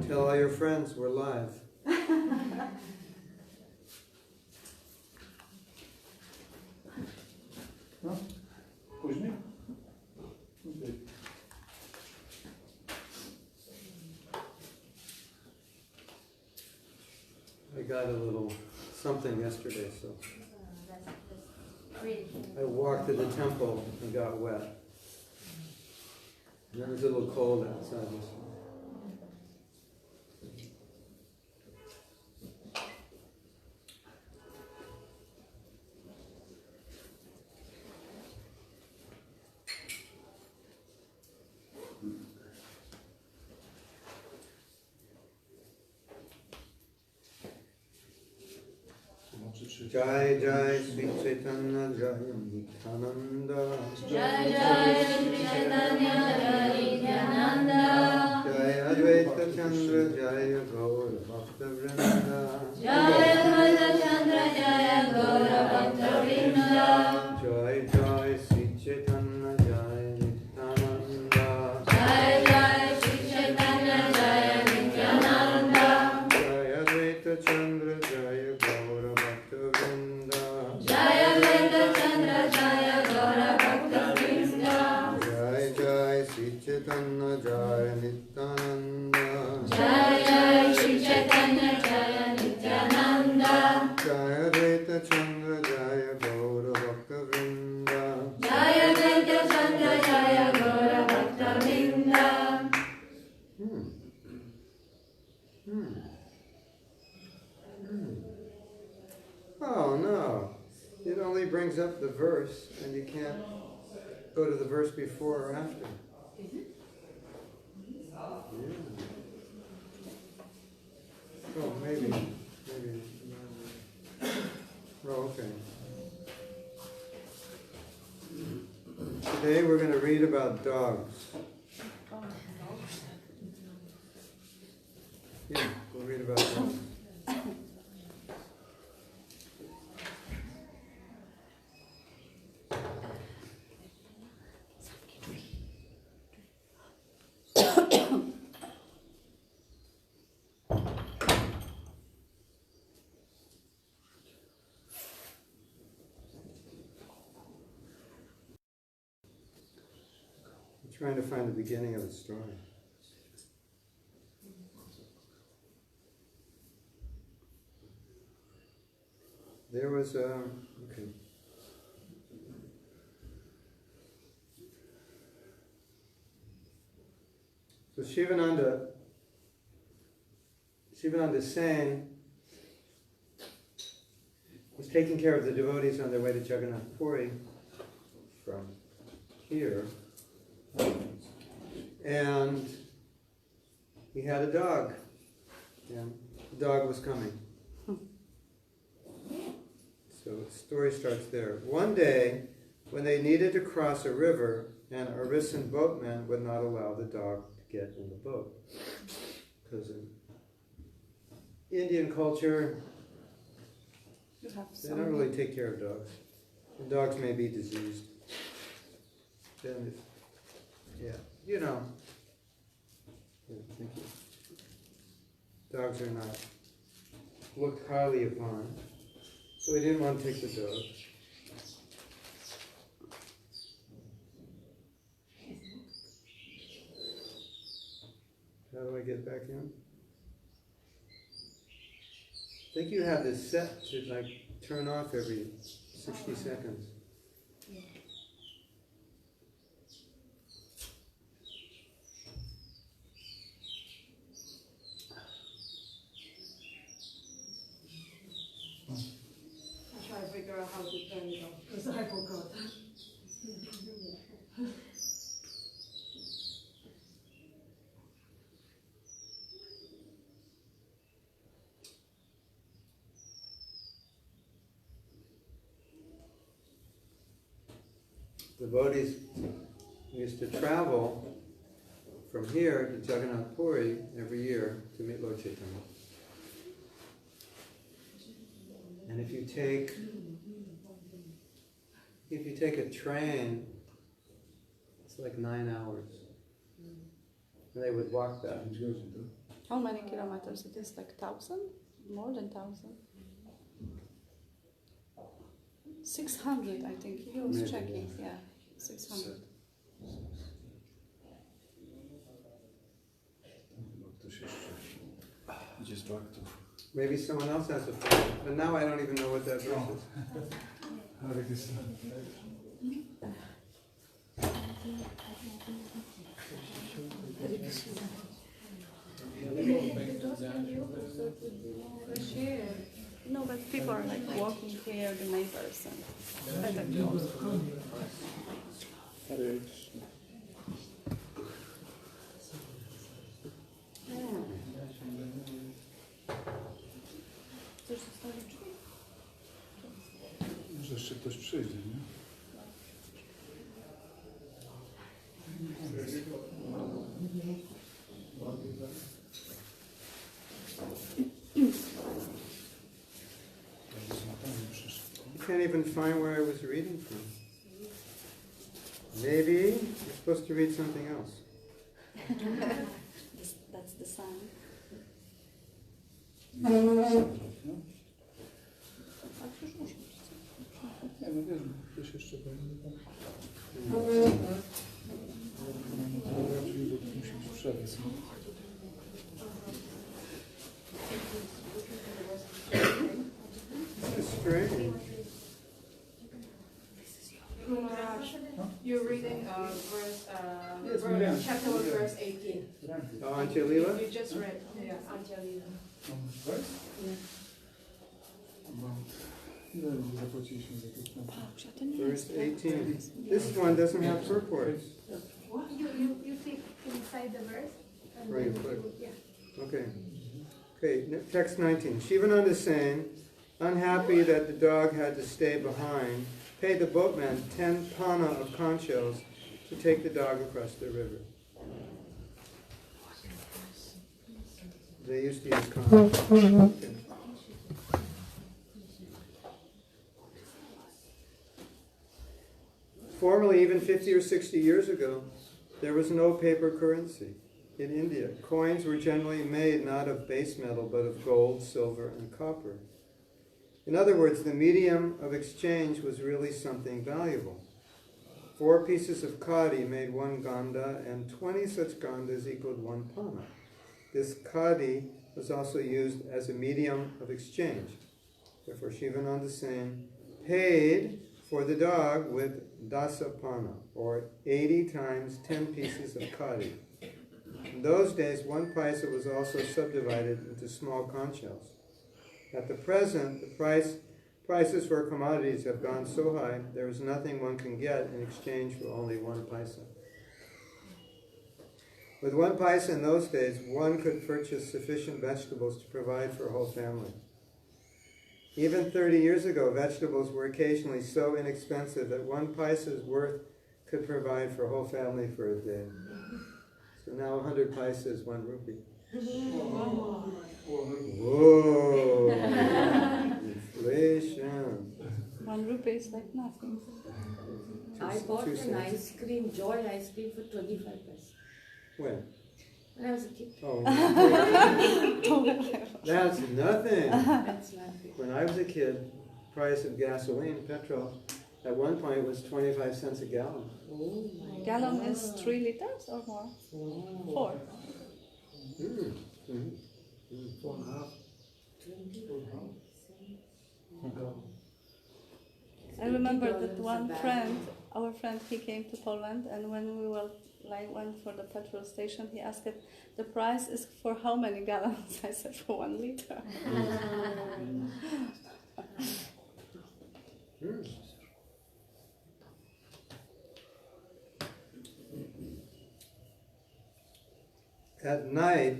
Tell all your friends we're live. No? Później? Okay. I got a little something yesterday, so I walked to the temple and got wet. And it was a little cold outside this morning. Jai Jai Sri Caitanya Jai Nityananda. Jai Jai Sri Caitanya Jai Nityananda. Jai Advaita Chandra Jai Gaur Bhakta Vrinda. Jai Advaita Chandra Jai Gaura Bhakta Vrinda. Jai Jai Sri Caitanya Jai Nityananda. Jai Jai Sri Caitanya Jai Nityananda. Jai Advaita Chandra Jai Gaur Bhakta Vrinda. Jai Advaita Chandra Jai Gaura Bhakta Vrinda. Jai Jai Sri Caitanya Jai Nityananda. Jai Jai Sri Caitanya Jai Nityananda. Jai Advaita Chandra Jai Gaur Bhakta Vrinda. Jai Advaita Chandra Jai Gaura Bhakta Vrinda. Oh no, it only brings up the verse and you can't go to the verse before or after. Yeah. Oh, maybe. Oh, okay. Today we're going to read about dogs. Yeah, we'll read about dogs. Trying to find the beginning of the story. There was okay. So Shivananda Sen was taking care of the devotees on their way to Jagannath Puri from here. And he had a dog, and the dog was coming. So the story starts there. One day, when they needed to cross a river, an Orissan boatman would not allow the dog to get in the boat. Because in Indian culture, they don't really take care of dogs. And dogs may be diseased. Then yeah, you know. Yeah, thank you. Dogs are not looked highly upon, so we didn't want to take the dog. How do I get back in? I think you have this set to like turn off every 60 seconds. Figure out how to turn it off because I forgot. Devotees used to travel from here to Jagannath Puri every year to meet Lord Chaitanya. And if you take a train, it's like 9 hours. And they would walk back. How many kilometers it is? Like 1,000? More than 1,000? 600, I think. He was Maybe, checking. Yeah, 600. Ktoś jeszcze idzie z baktów. Maybe someone else has a phone, but now I don't even know what that verse is. Hare Krishna. No, but people are like walking here, the neighbors, and better close. Hare Krishna. Chcesz zostawić drzwi? Może jeszcze ktoś przyjdzie, nie? I can't even find where I was reading from. Maybe you're supposed to read something else. That's the sign. Nie, no wiem, ktoś jeszcze powinien. Musi być przewóz. It's strange. You're reading verse, Yes, ma'am. chapter 1, verse 18. Oh, Antya lila? You just read, yeah, Antya lila. Tak? Ile zapłaciliśmy za to? Verse 18. This one doesn't have purports. You click inside the verse. And Right, then click. yeah. Okay. Okay, text 19. Shivananda is saying, unhappy that the dog had to stay behind, paid the boatman 10 pana of conch shells to take the dog across the river. They used to use conch. Okay. Formerly, even 50 or 60 years ago, there was no paper currency in India. Coins were generally made not of base metal, but of gold, silver, and copper. In other words, the medium of exchange was really something valuable. 4 pieces of khadi made 1 ganda, and 20 such gandas equaled 1 pana. This khadi was also used as a medium of exchange. Therefore, Shivananda is saying, paid for the dog with dasapana, or 80 times 10 pieces of khadi. In those days, 1 paisa was also subdivided into small conch shells. At the present, the prices for commodities have gone so high, there is nothing one can get in exchange for only 1 paisa. With 1 paisa in those days, one could purchase sufficient vegetables to provide for a whole family. Even 30 years ago, vegetables were occasionally so inexpensive that 1 paisa's worth could provide for a whole family for a day. So now 100 paisa is 1 rupee. Whoa! Inflation. 1 rupee is like nothing. I bought Two an cents. ice cream, Joy ice cream for 25 paise. When? When I was a kid. Oh, that's nothing. That's nothing. When I was a kid, price of gasoline, petrol, at one point was 25 cents a gallon. Oh my Gallon God. is 3 liters or more? 4. Mm. Mm. 4.5. 25 I remember that $20 one a bag. friend, our friend, he came to Poland, and when we went for the petrol station, he asked it, the price is for how many gallons? I said for 1 liter. Mm. At night,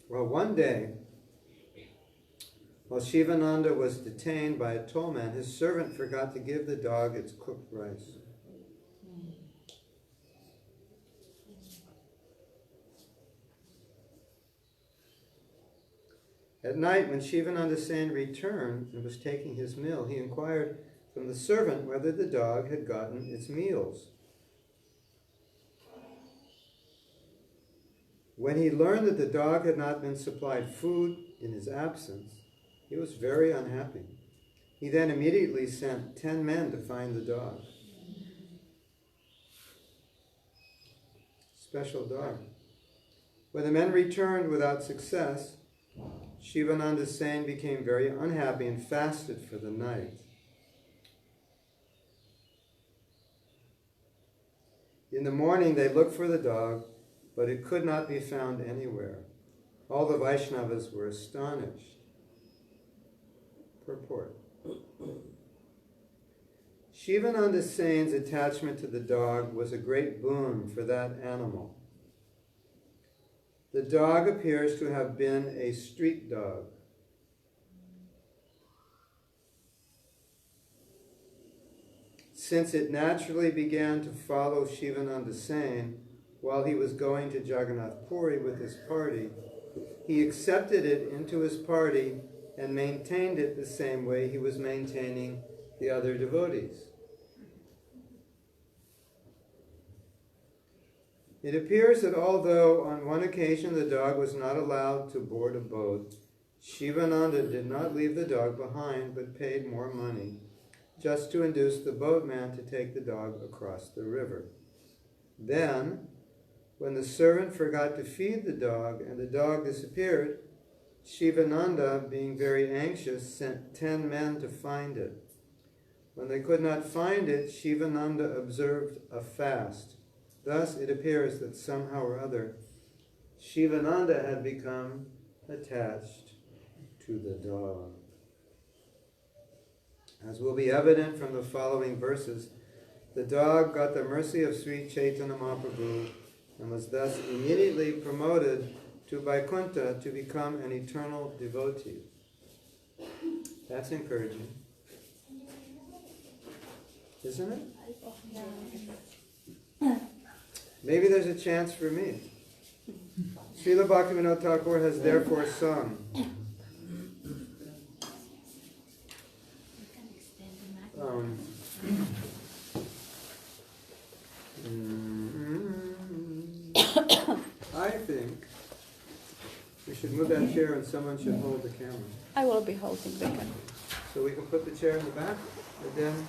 well, one day, while Shivananda was detained by a tollman, his servant forgot to give the dog its cooked rice. At night, when Shivananda Sen returned and was taking his meal, he inquired from the servant whether the dog had gotten its meals. When he learned that the dog had not been supplied food in his absence, he was very unhappy. He then immediately sent 10 men to find the dog. Special dog. When the men returned without success, Shivananda Sen became very unhappy and fasted for the night. In the morning they looked for the dog, but it could not be found anywhere. All the Vaishnavas were astonished. Purport. Shivananda Sen's attachment to the dog was a great boon for that animal. The dog appears to have been a street dog. Since it naturally began to follow Shivananda Sen while he was going to Jagannath Puri with his party, he accepted it into his party and maintained it the same way he was maintaining the other devotees. It appears that although on one occasion the dog was not allowed to board a boat, Shivananda did not leave the dog behind but paid more money, just to induce the boatman to take the dog across the river. Then, when the servant forgot to feed the dog and the dog disappeared, Shivananda, being very anxious, sent 10 men to find it. When they could not find it, Shivananda observed a fast. Thus it appears that somehow or other, Shivananda had become attached to the dog. As will be evident from the following verses, the dog got the mercy of Sri Caitanya Mahaprabhu and was thus immediately promoted to Vaikuntha to become an eternal devotee. That's encouraging. Isn't it? Maybe there's a chance for me. Srila Bhaktivinoda Thakur has therefore sung, I think we should move that chair and someone should hold the camera. I will be holding the camera. So we can put the chair in the back, and then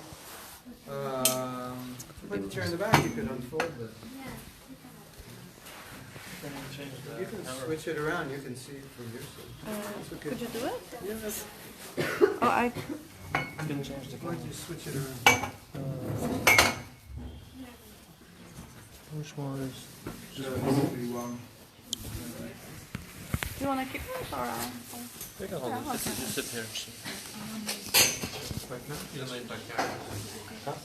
put the chair in the back, you can unfold it. You can switch it around, you can see it from your side. It's okay. Could you do it? Yeah, that's, Oh, I Can change the why don't camera. you switch it around? Which one is? So basically one. Do you want to keep it or I? You can hold it. Just sit here. Like that?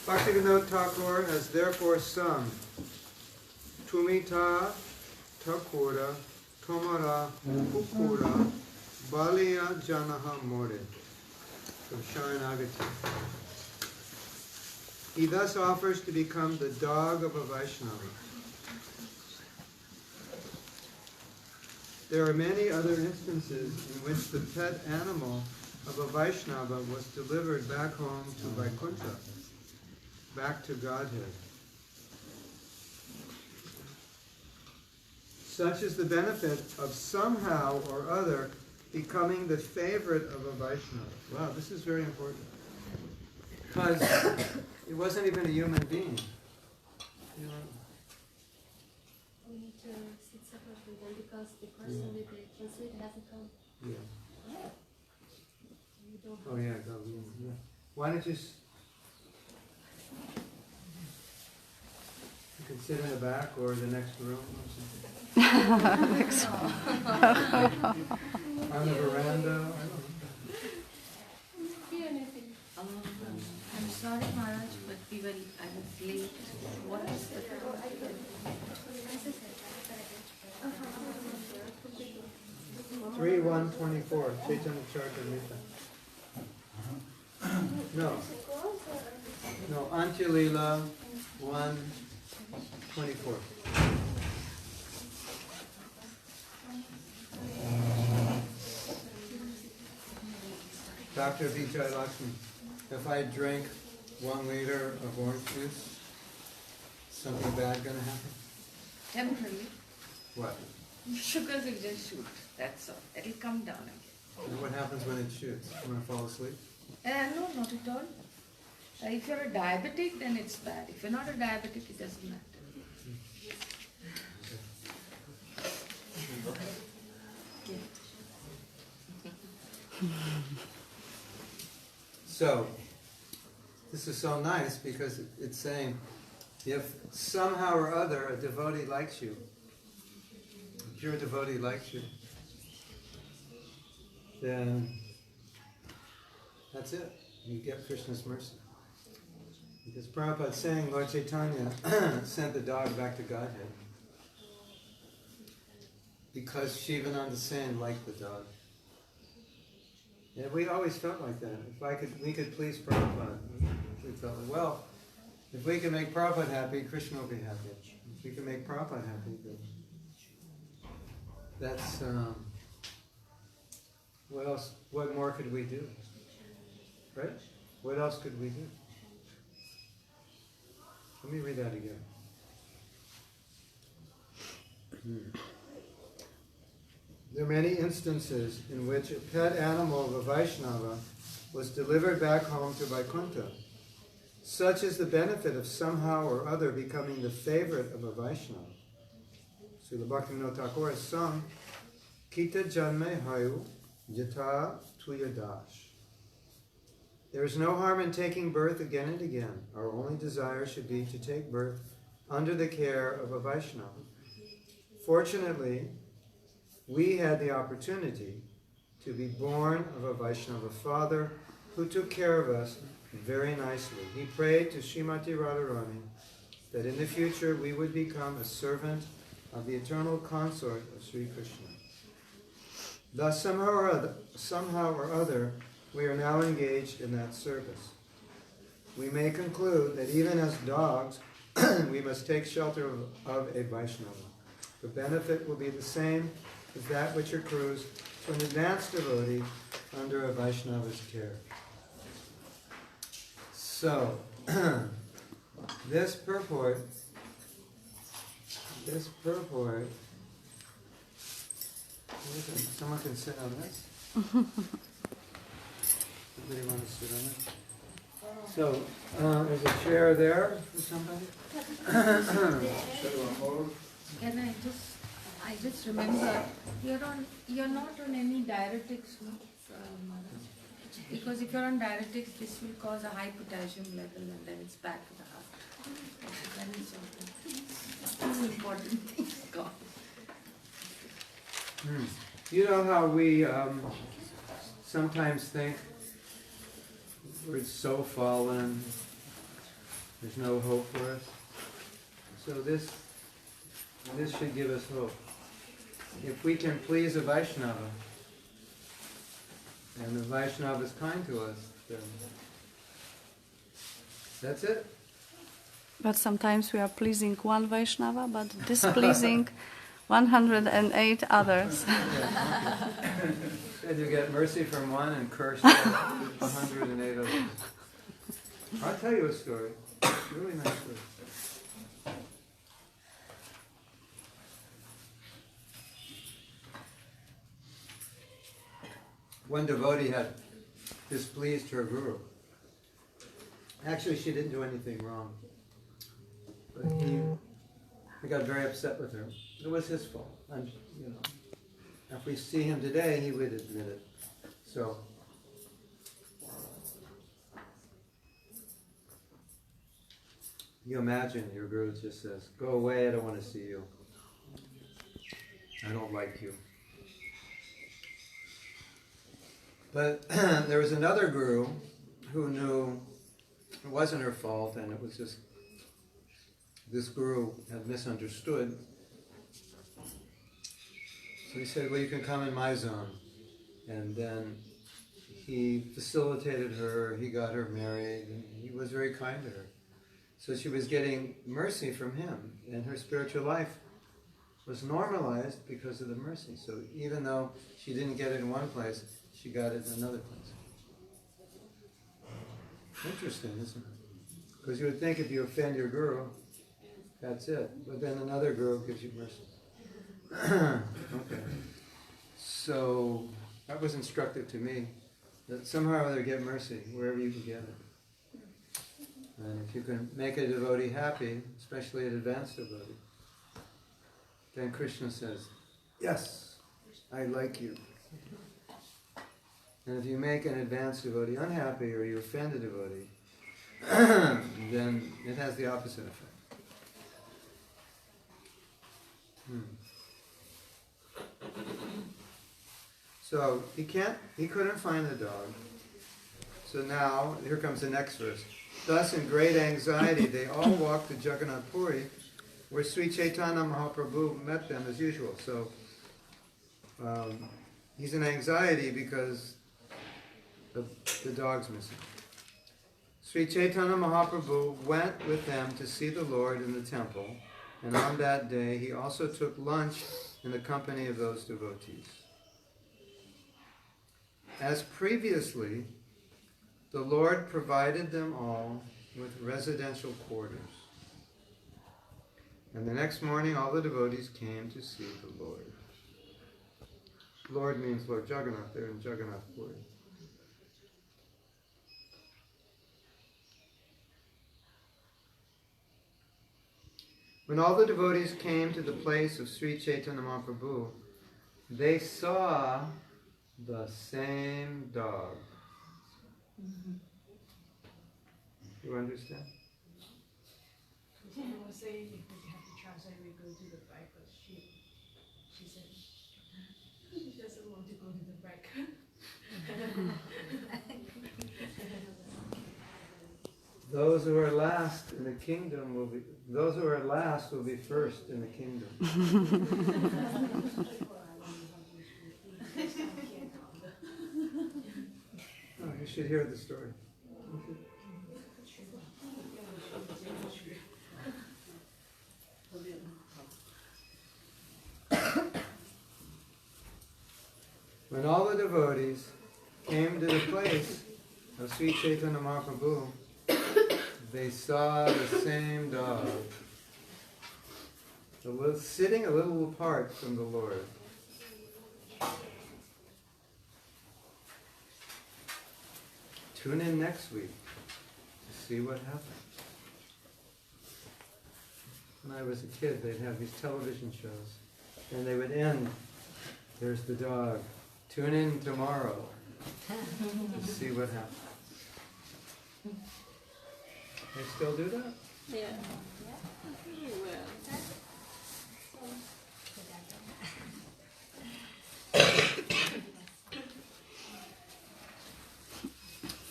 Bhaktivinoda Thakur has therefore sung Tumita Thakura Tomara Kukura Baliya Janaha More from Sharanagati. He thus offers to become the dog of a Vaishnava. There are many other instances in which the pet animal of a Vaishnava was delivered back home to Vaikuntha, back to Godhead. Such is the benefit of somehow or other becoming the favorite of a Vaishnava. Wow, this is very important. Because it wasn't even a human being. You know, We need to sit separately then because the person with the translate hasn't come. yeah. We don't Oh yeah, go. Yeah. Why don't you? You can sit in the back or the next room or something. On the veranda. I don't know. I'm sorry, Maharaj, but we were, I was late. What is it? 3:124. Chaitanya Caritamrta. No. No. Antya lila 1:24. Dr. Vijay Lakshmi. if I drink 1 liter of orange juice, something bad gonna happen? Temporarily, What? sugars will just shoot. That's all. It'll come down again. And what happens when it shoots? I'm gonna fall asleep? No, not at all. If you're a diabetic, then it's bad. If you're not a diabetic, it doesn't matter. So, this is so nice because it's saying, if somehow or other a devotee likes you, a pure devotee likes you, then that's it. You get Krishna's mercy. Because Prabhupada's saying Lord Chaitanya sent the dog back to Godhead because Shivananda Sen liked the dog. And we always felt like that. If we could please Prabhupada, we felt like, well, if we can make Prabhupada happy, Krishna will be happy. If we can make Prabhupada happy, then that's, what else, what more could we do? Right? What else could we do? Let me read that again. There are many instances in which a pet animal of a Vaishnava was delivered back home to Vaikuntha. Such is the benefit of somehow or other becoming the favorite of a Vaishnava. Srila Bhaktivinoda Thakur has sung, Kita janme hayu jata tuyadash. There is no harm in taking birth again and again. Our only desire should be to take birth under the care of a Vaishnava. Fortunately, we had the opportunity to be born of a Vaishnava father who took care of us very nicely. He prayed to Srimati Radharani that in the future we would become a servant of the eternal consort of Sri Krishna. Thus, somehow or other, we are now engaged in that service. We may conclude that even as dogs, we must take shelter of a Vaishnava. The benefit will be the same as that which accrues to an advanced devotee under a Vaishnava's care. So, this purport, someone can sit on this? Anybody want to sit on it? So, there's a chair there for somebody? Can I just remember, you're not on any diuretics, no? Maharaj? Because if you're on diuretics, this will cause a high potassium level and then it's bad for the heart. That is two important things gone. You know how we sometimes think we're so fallen, there's no hope for us? So this should give us hope. If we can please a Vaishnava, and the Vaishnava is kind to us, then that's it. But sometimes we are pleasing one Vaishnava, but displeasing 108 others. And you get mercy from one and curse 108 others. I'll tell you a story. Really nice story. One devotee had displeased her guru. Actually, she didn't do anything wrong. But he got very upset with her. It was his fault. And, if we see him today, he would admit it. So, you imagine your guru just says, "Go away, I don't want to see you. I don't like you." But there was another guru who knew it wasn't her fault, and it was just this guru had misunderstood. So he said, "Well, you can come in my zone." And then he facilitated her, he got her married, and he was very kind to her. So she was getting mercy from him, and her spiritual life was normalized because of the mercy. So even though she didn't get it in one place, she got it in another place. Interesting, isn't it? Because you would think if you offend your guru, that's it. But then another guru gives you mercy. Okay. So that was instructive to me, that somehow or other get mercy wherever you can get it. And if you can make a devotee happy, especially an advanced devotee, then Krishna says, yes, I like you. And if you make an advanced devotee unhappy or you offend a devotee, then it has the opposite effect. So he couldn't find the dog. So now, here comes the next verse. Thus in great anxiety they all walked to Jagannath Puri, where Sri Caitanya Mahaprabhu met them as usual. So he's in anxiety because the dog's missing. Sri Caitanya Mahaprabhu went with them to see the Lord in the temple, and on that day he also took lunch in the company of those devotees. As previously, the Lord provided them all with residential quarters. And the next morning all the devotees came to see the Lord. Lord means Lord Jagannath, there in Jagannath Puri. When all the devotees came to the place of Sri Chaitanya Mahaprabhu, they saw the same dog. You understand? I was saying if we have to translate, we go to the back, but she said she doesn't want to go to the back. Those who are last in the kingdom will be, those who are last will be first in the kingdom. Oh, you should hear the story. When all the devotees came to the place of Sri Chaitanya Mahaprabhu, they saw the same dog, sitting a little apart from the Lord. Tune in next week to see what happened. When I was a kid, they'd have these television shows, and they would end, there's the dog. Tune in tomorrow to see what happens. They still do that? Yeah.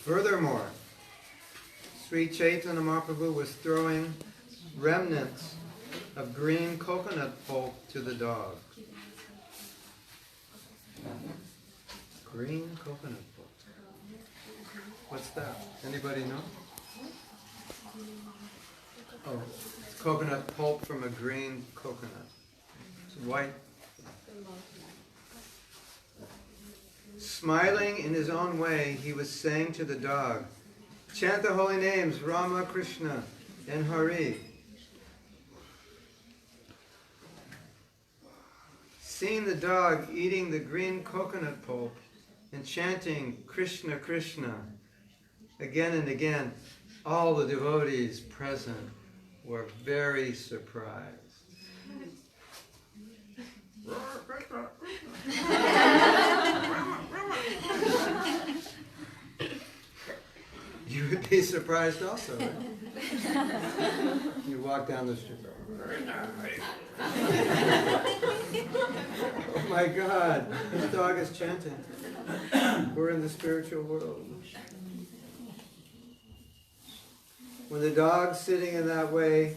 Furthermore, Sri Chaitanya Mahaprabhu was throwing remnants of green coconut pulp to the dog. Green coconut pulp. What's that? Anybody know? Oh, it's coconut pulp from a green coconut. It's white. Smiling in his own way, he was saying to the dog, chant the holy names Rama, Krishna, and Hari. Seeing the dog eating the green coconut pulp and chanting Krishna, Krishna again and again, all the devotees present were very surprised. You would be surprised also, right? You walk down the street. Oh my God, this dog is chanting. We're in the spiritual world. When the dog's sitting in that way,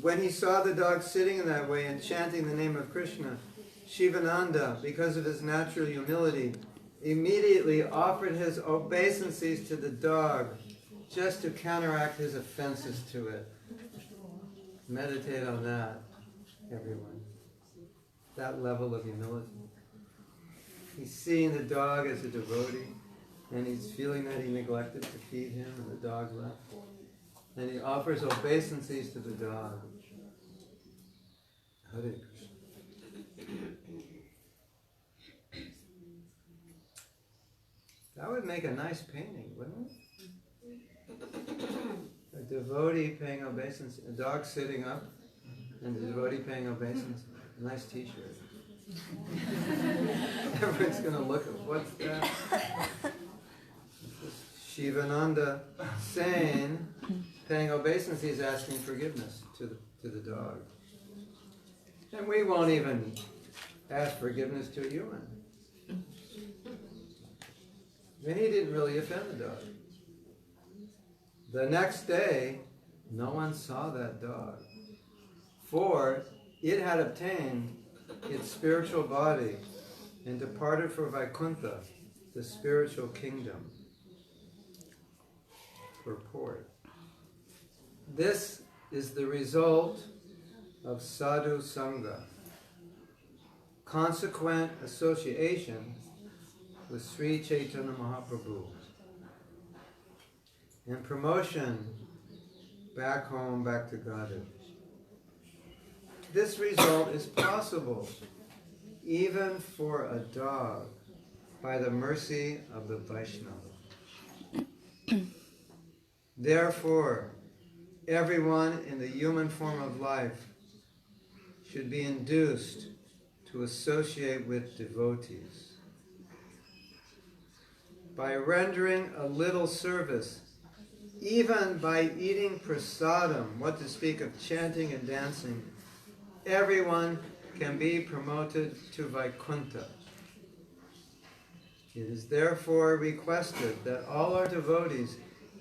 when he saw the dog sitting in that way and chanting the name of Krishna, Shivananda, because of his natural humility, immediately offered his obeisances to the dog just to counteract his offenses to it. Meditate on that, everyone. That level of humility. He's seeing the dog as a devotee, and he's feeling that he neglected to feed him, and the dog left. And he offers obeisances to the dog. Hare Krishna. That would make a nice painting, wouldn't it? A devotee paying obeisance, a dog sitting up, and the devotee paying obeisance. A nice t-shirt. Everyone's going to look at what's that? Shivananda Sen paying obeisance, he's asking forgiveness to the dog. And we won't even ask forgiveness to a human. And he didn't really offend the dog. The next day, no one saw that dog, for it had obtained its spiritual body and departed for Vaikuntha, the spiritual kingdom, purport. This is the result of sadhu sangha, consequent association with Sri Caitanya Mahaprabhu, and promotion back home, back to Godhead. This result is possible even for a dog by the mercy of the Vaishnava. Therefore, everyone in the human form of life should be induced to associate with devotees. By rendering a little service, even by eating prasadam, what to speak of chanting and dancing, everyone can be promoted to Vaikuntha. It is therefore requested that all our devotees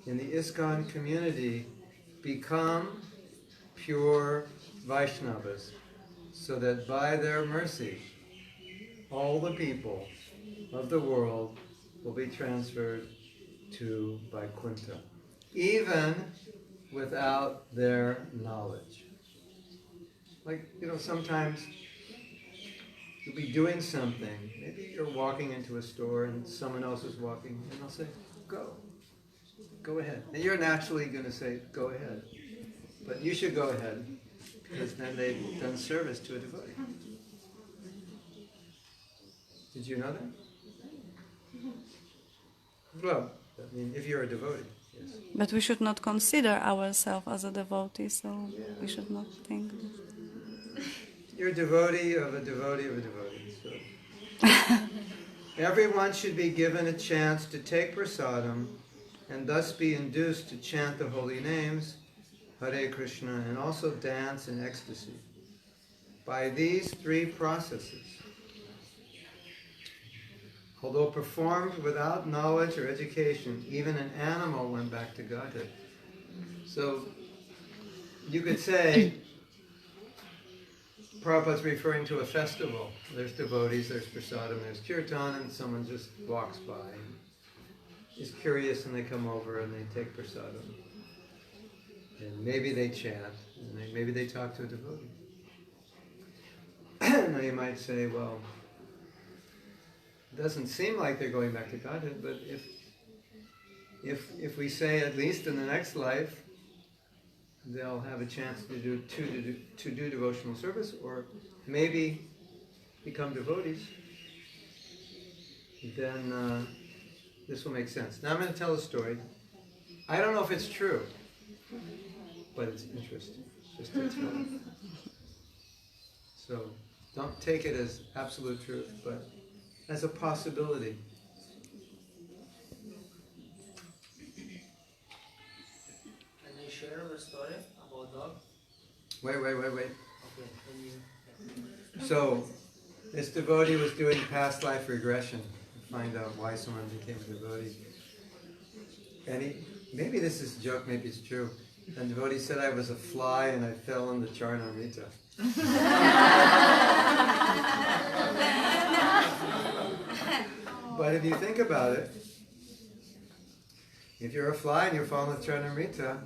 in the ISKCON community become pure Vaishnavas, so that by their mercy, all the people of the world will be transferred to Vaikuntha, even without their knowledge. Like, sometimes you'll be doing something. Maybe you're walking into a store and someone else is walking, and they'll say, go ahead. And you're naturally going to say, go ahead. But you should go ahead, because then they've done service to a devotee. Did you know that? Well, I mean, if you're a devotee, yes. But we should not consider ourselves as a devotee, so we should not think. You're a devotee of a devotee of a devotee. So. Everyone should be given a chance to take prasadam and thus be induced to chant the holy names, Hare Krishna, and also dance in ecstasy. By these three processes, although performed without knowledge or education, even an animal went back to Godhead. So you could say, Prabhupada's referring to a festival. There's devotees, there's prasadam, there's kirtan, and someone just walks by and is curious, and they come over and they take prasadam. And maybe they chant, and maybe they talk to a devotee. Now you might say, well, it doesn't seem like they're going back to Godhead, but if we say at least in the next life, they'll have a chance to do devotional service, or maybe become devotees, then this will make sense. Now I'm going to tell a story. I don't know if it's true, but it's interesting. Just to explain. So don't take it as absolute truth, but as a possibility. Can you share the story about dog? Wait. Okay, So, this devotee was doing past life regression to find out why someone became a devotee. And maybe this is a joke, maybe it's true. And the devotee said I was a fly and I fell in the Charnamrita. But if you think about it, if you're a fly and you fall in the Charnamrita,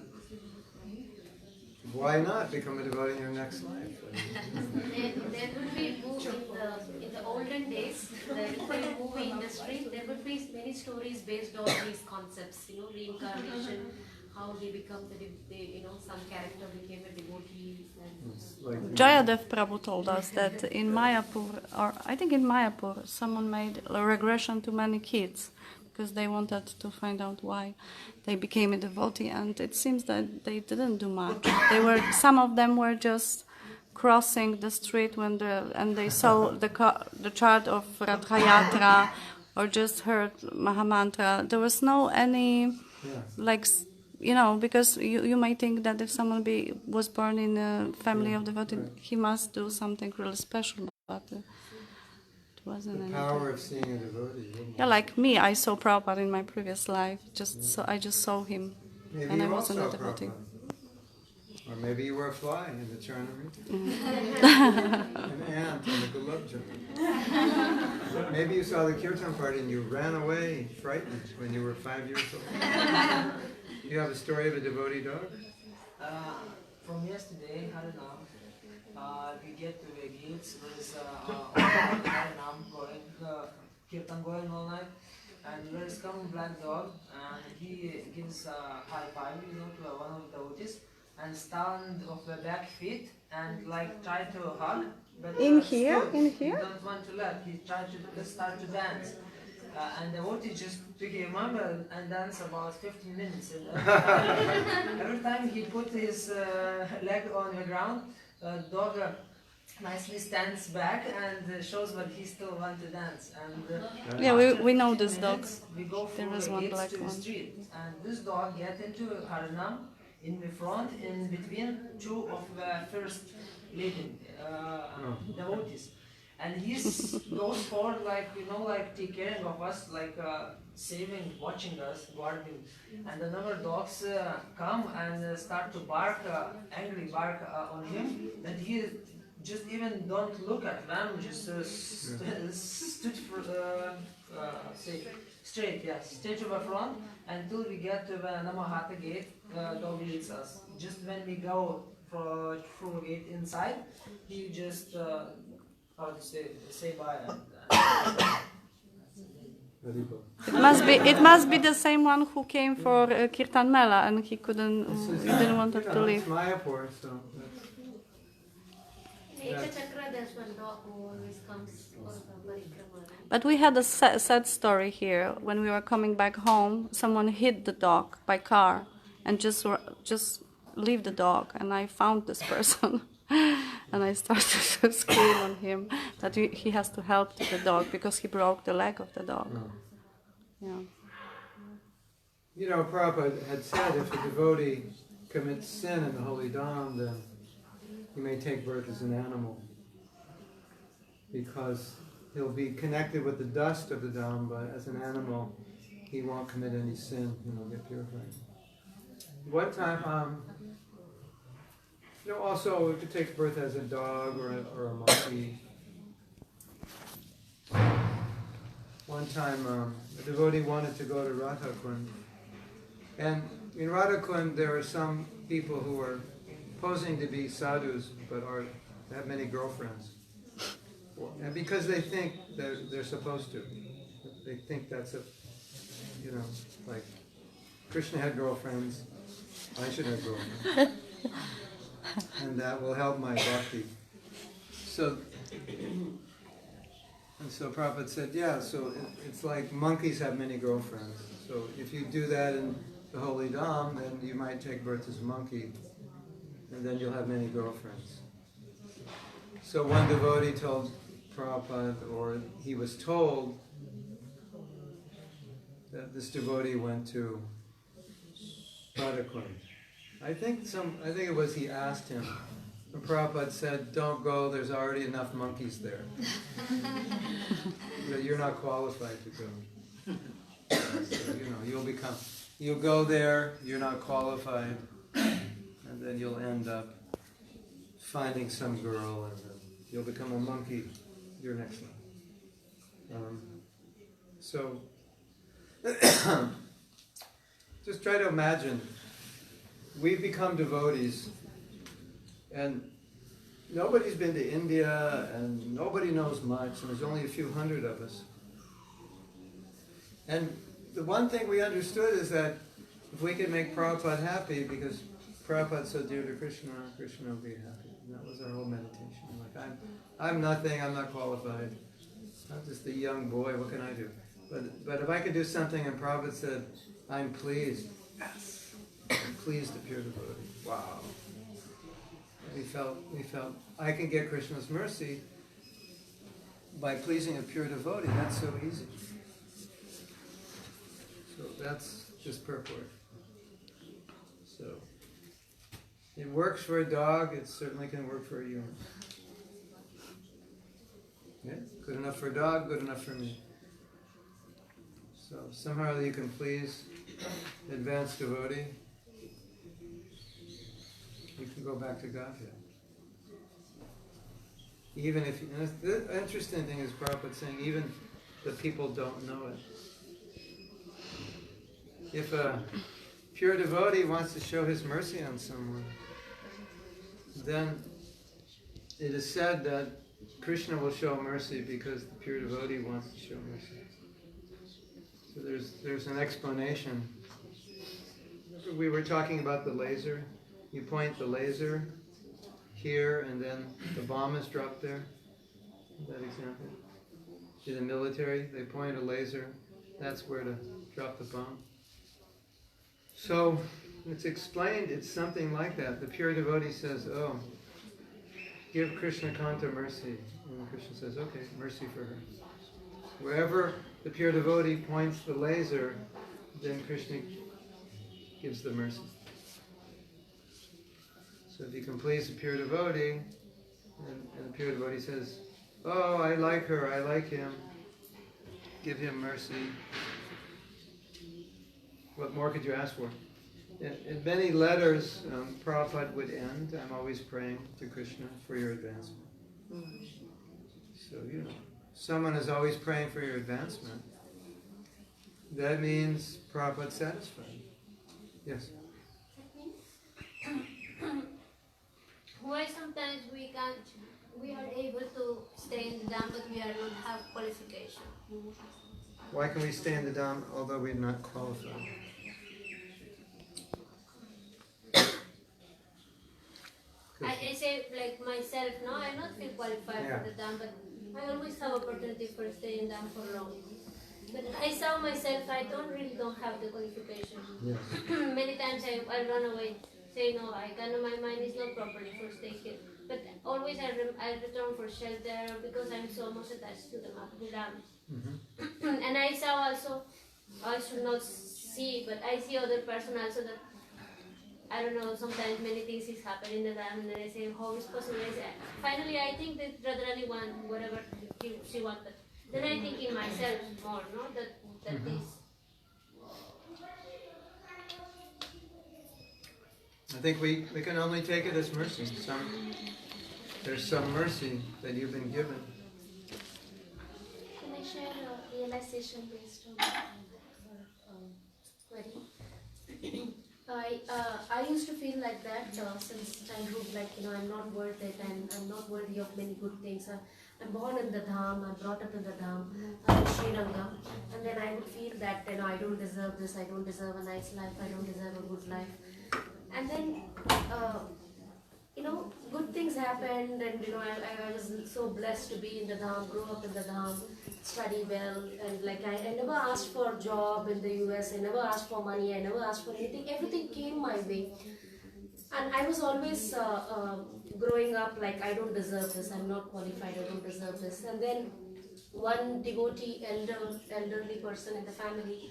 why not become a devotee in your next life? There would be in the olden days, the movie industry, there would be many stories based on these concepts, reincarnation, how they become some character became a devotee. And Jayadev Prabhu told us that in Mayapur, or I think in Mayapur, someone made a regression to many kids because they wanted to find out why they became a devotee, and it seems that they didn't do much. Some of them were just crossing the street and they saw the chart of Rathayatra or just heard Mahamantra. There was no any because you might think that if someone was born in a family of devotees, he must do something really special, but it wasn't anything. The power of seeing a devotee. Yeah, like me, I saw Prabhupada in my previous life. I just saw him, Maybe and I you wasn't also a devotee. Prabhupada. Or maybe you were a fly in the Charnamrita. An ant on the Gulabja. Maybe you saw the kirtan party and you ran away frightened when you were 5 years old. You have a story of a devotee dog? From yesterday, Harinam, we get to the gates. There's Harinam going, kirtan going all night, and there is coming black dog, and he gives a high five, to one of the devotees, and stand off the back feet and try to hug, but In here? He don't want to let. He tried to start to dance. And the devotee just pick him up and dance about 15 minutes. And every time he put his leg on the ground, dog nicely stands back and shows that he still wants to dance. And we know this dog. We go There through was the one gates black to the one. street, and this dog get into Harinam in the front, in between two of the first leading devotees. And he goes forward take caring of us, saving, watching us, guarding. And another dogs come and start to bark, angry bark on him. And he just even don't look at them, just stood straight to the front until we get to the Namahata gate. Dog leads us. Just when we go through the gate inside, he just say bye. It must be the same one who came for Kirtan Mela and he didn't want to leave. It's Mayapur, so Chakra, there's one dog who always comes for the parikrama. But we had a sad story here. When we were coming back home, someone hit the dog by car and just leave the dog. And I found this person. And I started to scream on him that he has to help the dog because he broke the leg of the dog. no. Yeah. Prabhupada had said if a devotee commits sin in the holy dham, then he may take birth as an animal because he'll be connected with the dust of the dham, but as an animal he won't commit any sin, he'll get purified. One time, also if it takes birth as a dog or a monkey. One time a devotee wanted to go to Radhakund. And in Radhakund there are some people who are posing to be sadhus but have many girlfriends. And because they think they're supposed to. They think that's like Krishna had girlfriends, I should have girlfriends. And that will help my bhakti. So Prabhupada said, so it's like monkeys have many girlfriends. So if you do that in the holy dham, then you might take birth as a monkey, and then you'll have many girlfriends. So one devotee told Prabhupada, or he was told, that this devotee went to Radhakund. I think it was he asked him. And Prabhupada said, don't go, there's already enough monkeys there. You're not qualified to go. So, you'll go there, you're not qualified, and then you'll end up finding some girl, and then you'll become a monkey your next life. So, just try to imagine, we've become devotees And nobody's been to India, and nobody knows much, and there's only a few hundred of us. And the one thing we understood is that if we could make Prabhupada happy, because Prabhupada's so dear to Krishna, Krishna will be happy. And that was our whole meditation. Like, I'm nothing, I'm not qualified. I'm just a young boy, what can I do? But if I could do something, and Prabhupada said, I'm pleased. Yes. I'm pleased to pure devotee. Wow. We felt I can get Krishna's mercy by pleasing a pure devotee. That's so easy. So that's just purport. So it works for a dog, it certainly can work for a human. Yeah? Good enough for a dog, good enough for me. So somehow you can please advanced devotee, you can go back to Godhead. Even if, and the interesting thing is Prabhupada saying, even the people don't know it. If a pure devotee wants to show his mercy on someone, then it is said that Krishna will show mercy because the pure devotee wants to show mercy. So there's an explanation. We were talking about the laser. You point the laser here, and then the bomb is dropped there. That example. In the military, they point a laser. That's where to drop the bomb. So it's explained, it's something like that. The pure devotee says, oh, give Krishna Kanta mercy. And Krishna says, okay, mercy for her. Wherever the pure devotee points the laser, then Krishna gives the mercy. So if you can please a pure devotee, and the pure devotee says, oh, I like her, I like him, give him mercy. What more could you ask for? In many letters, Prabhupada would end, I'm always praying to Krishna for your advancement. So, someone is always praying for your advancement. That means Prabhupada's satisfied. Yes? Why sometimes we are able to stay in the Dham, but we are not have qualification? Why can we stay in the Dham although we're not qualified? I say like myself, no, I not feel qualified for the Dham, but I always have opportunity for staying in Dham for long. But I saw myself, I don't have the qualification. Yes. Many times I run away, say no, my mind is not properly for stay here. But always I return for shelter because I'm so much attached to the Dham. Mm-hmm. And I saw also, I should not see, but I see other person also that, I don't know, sometimes many things is happening in the Dham, and then I say, how is possible? I say, finally I think that Radharani want whatever she wanted. Then I think in myself more, no? That mm-hmm. this. I think we can only take it as mercy. There's some mercy that you've been given. Can I share a realization based on query? I used to feel like that since childhood, like, I'm not worth it and I'm not worthy of many good things. I'm born in the Dham, I'm brought up in the Dham, in Sri Lanka, and then I would feel that, I don't deserve this, I don't deserve a nice life, I don't deserve a good life. And then, good things happened, and I was so blessed to be in the Dham, grow up in the Dham, study well, and like I never asked for a job in the US, I never asked for money, I never asked for anything, everything came my way. And I was always growing up like, I don't deserve this, I'm not qualified, I don't deserve this. And then one devotee, elderly person in the family,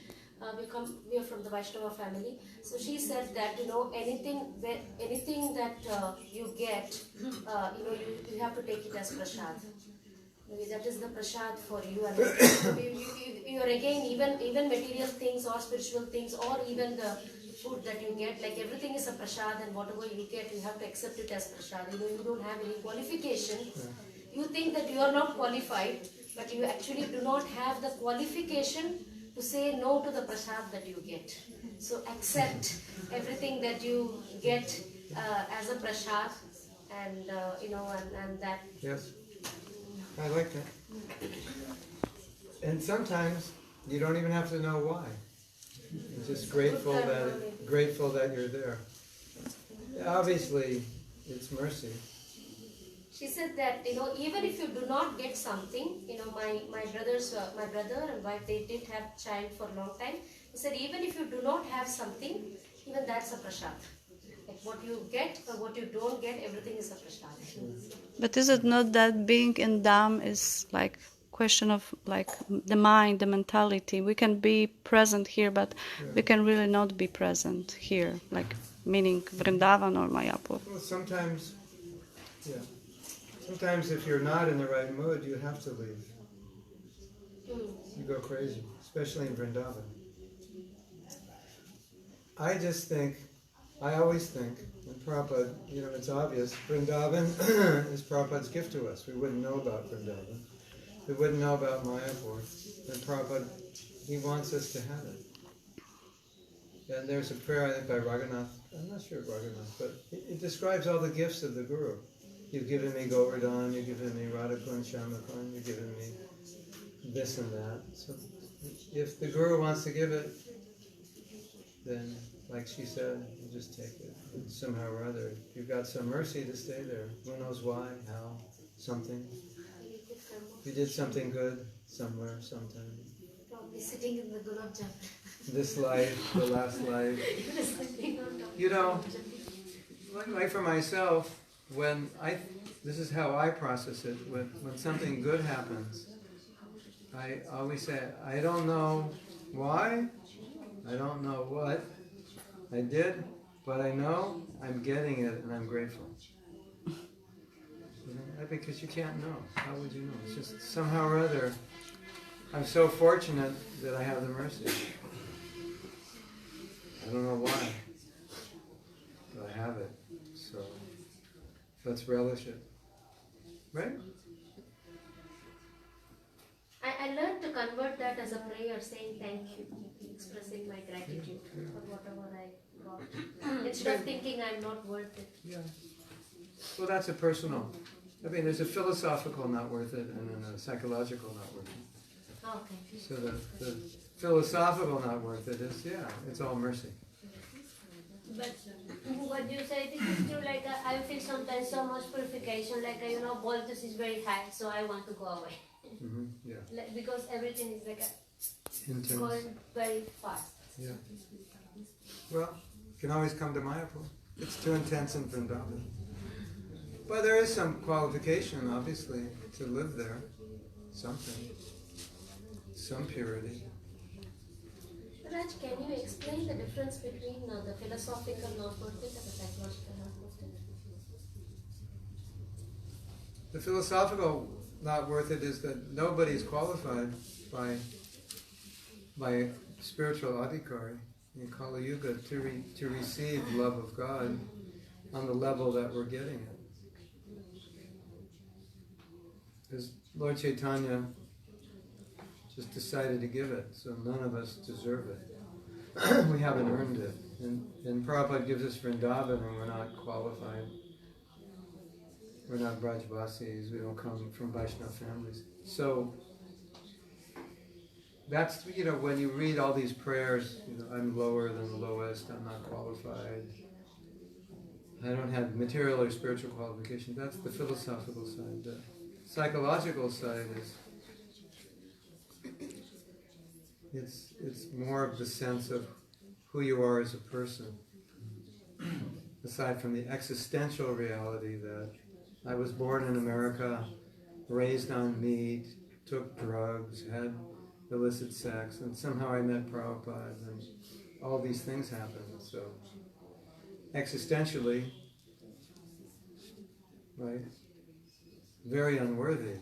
we are from the Vaishnava family. So she said that, anything that you get, you have to take it as prasad. Maybe that is the prasad for you. And you are again, even material things or spiritual things or even the food that you get, like everything is a prasad, and whatever you get, you have to accept it as prasad. You don't have any qualification. You think that you are not qualified, but you actually do not have the qualification to say no to the prasad that you get. So accept everything that you get as a prasad, and and that. Yes, I like that. And sometimes you don't even have to know why. You're just grateful that you're there. Obviously, it's mercy. She said that even if you do not get something, my brother and wife, they didn't have child for a long time. He said even if you do not have something, even that's a prasad. Like what you get or what you don't get, everything is a prasad. But is it not that being in Dham is like question of like the mind, the mentality? We can be present here, but we can really not be present here, like meaning Vrindavan or Mayapur. Well, sometimes if you're not in the right mood, you have to leave. You go crazy, especially in Vrindavan. I always think, and Prabhupada, it's obvious, Vrindavan is Prabhupada's gift to us. We wouldn't know about Vrindavan. We wouldn't know about Mayapur. And Prabhupada, he wants us to have it. And there's a prayer, I think, by Raghunath. I'm not sure of Raghunath, but it describes all the gifts of the Guru. You've given me Govardhan, you've given me Radhakund, Shamakund, you've given me this and that. So if the Guru wants to give it, then, like she said, you just take it. And somehow or other, you've got some mercy to stay there. Who knows why, how, something. You did something good somewhere, sometime. Probably sitting in the gulab jamun. This life, the last life. Like for myself, this is how I process it. When something good happens, I always say, I don't know why, I don't know what I did, but I know I'm getting it and I'm grateful. Because you can't know. How would you know? It's just somehow or other, I'm so fortunate that I have the mercy. I don't know why, but I have it. So let's relish it. Right? I learned to convert that as a prayer, saying thank you, expressing my gratitude for whatever I got. Instead of thinking I'm not worth it. Yeah. Well, that's a personal. There's a philosophical not worth it and then a psychological not worth it. Okay. So the philosophical not worth it is, it's all mercy. But what you say, this is true, like I feel sometimes so much purification, like voltage is very high, so I want to go away. Because everything is like Intense. going very fast. Yeah. Well, you can always come to Mayapur. It's too intense in Vrindavan. But there is some qualification, obviously, to live there. Something. Some purity. Raj, can you explain the difference between the philosophical not worth it and the psychological not worth it? The philosophical not worth it is that nobody is qualified by spiritual adhikari in Kali Yuga to receive love of God on the level that we're getting it. Because Lord Chaitanya just decided to give it, so none of us deserve it. We haven't earned it. And Prabhupada gives us Vrindavan and we're not qualified. We're not Brajvasis, we don't come from Vaishnava families. So, that's, when you read all these prayers, I'm lower than the lowest, I'm not qualified, I don't have material or spiritual qualification, that's the philosophical side. The psychological side is, it's more of the sense of who you are as a person, aside from the existential reality that I was born in America, raised on meat, took drugs, had illicit sex, and somehow I met Prabhupada, and all these things happened. So, existentially, right, very unworthy.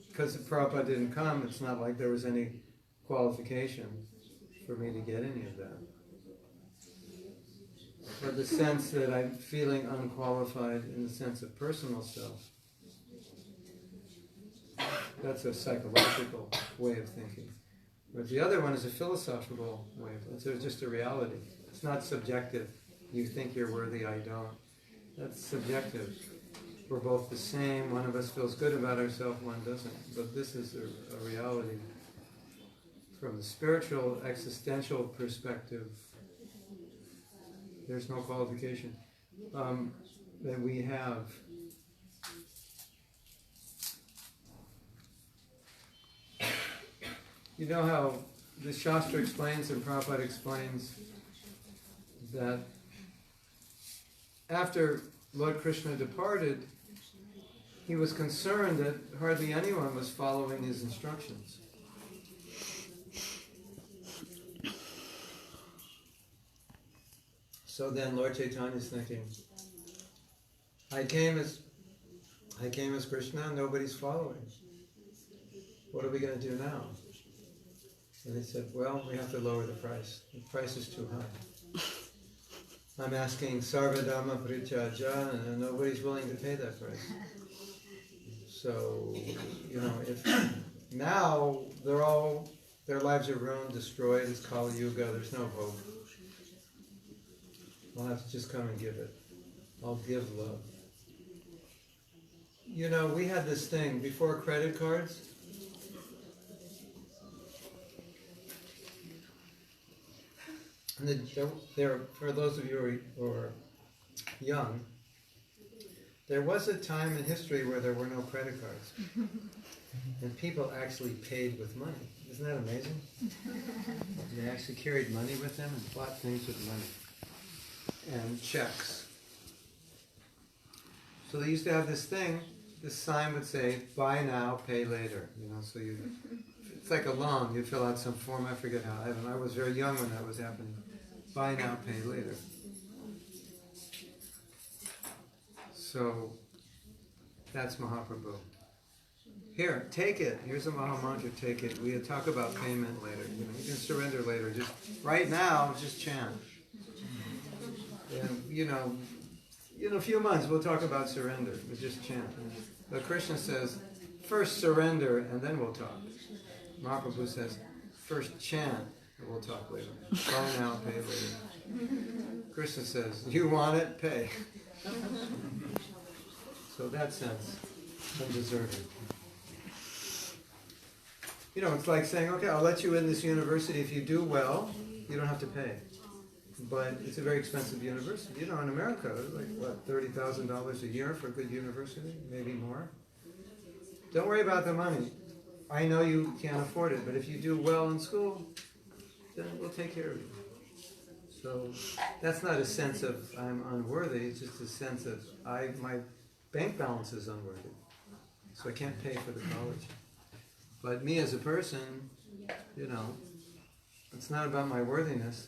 Because if Prabhupada didn't come, it's not like there was any qualification for me to get any of that. But the sense that I'm feeling unqualified in the sense of personal self, that's a psychological way of thinking. But the other one is a philosophical way of thinking. It's just a reality. It's not subjective. You think you're worthy, I don't. That's subjective. We're both the same. One of us feels good about ourselves, one doesn't. But this is a reality. From the spiritual, existential perspective, there's no qualification that we have. You know how the Shastra explains and Prabhupada explains that after Lord Krishna departed, he was concerned that hardly anyone was following his instructions. So then Lord Chaitanya is thinking, I came as Krishna, nobody's following. What are we going to do now? And he said, well, we have to lower the price. The price is too high. I'm asking Sarvadharma Parityajya, and nobody's willing to pay that price. So, if now their lives are ruined, destroyed, it's Kali Yuga, there's no hope. I'll have to just come and give it. I'll give love. We had this thing before credit cards. There, for those of you who are young, there was a time in history where there were no credit cards. And people actually paid with money. Isn't that amazing? They actually carried money with them and bought things with money. And checks. So they used to have this thing, this sign would say, buy now, pay later. So it's like a loan. You fill out some form, I forget how. I was very young when that was happening. Buy now, pay later. So that's Mahaprabhu. Here, take it. Here's a Maha Mantra, take it. We talk about payment later. You can surrender later. Just right now, just chant. And in a few months we'll talk about surrender. We just chant. But Krishna says, first surrender and then we'll talk. Mahaprabhu says, first chant and we'll talk later. Buy now, pay later. Krishna says, you want it, pay. So in that sense, undeserving. It's like saying, okay, I'll let you in this university if you do well, you don't have to pay. But it's a very expensive university. In America, $30,000 a year for a good university, maybe more. Don't worry about the money. I know you can't afford it, but if you do well in school, then we'll take care of you. So that's not a sense of I'm unworthy, it's just a sense of my bank balance is unworthy. So I can't pay for the college. But me as a person, it's not about my worthiness.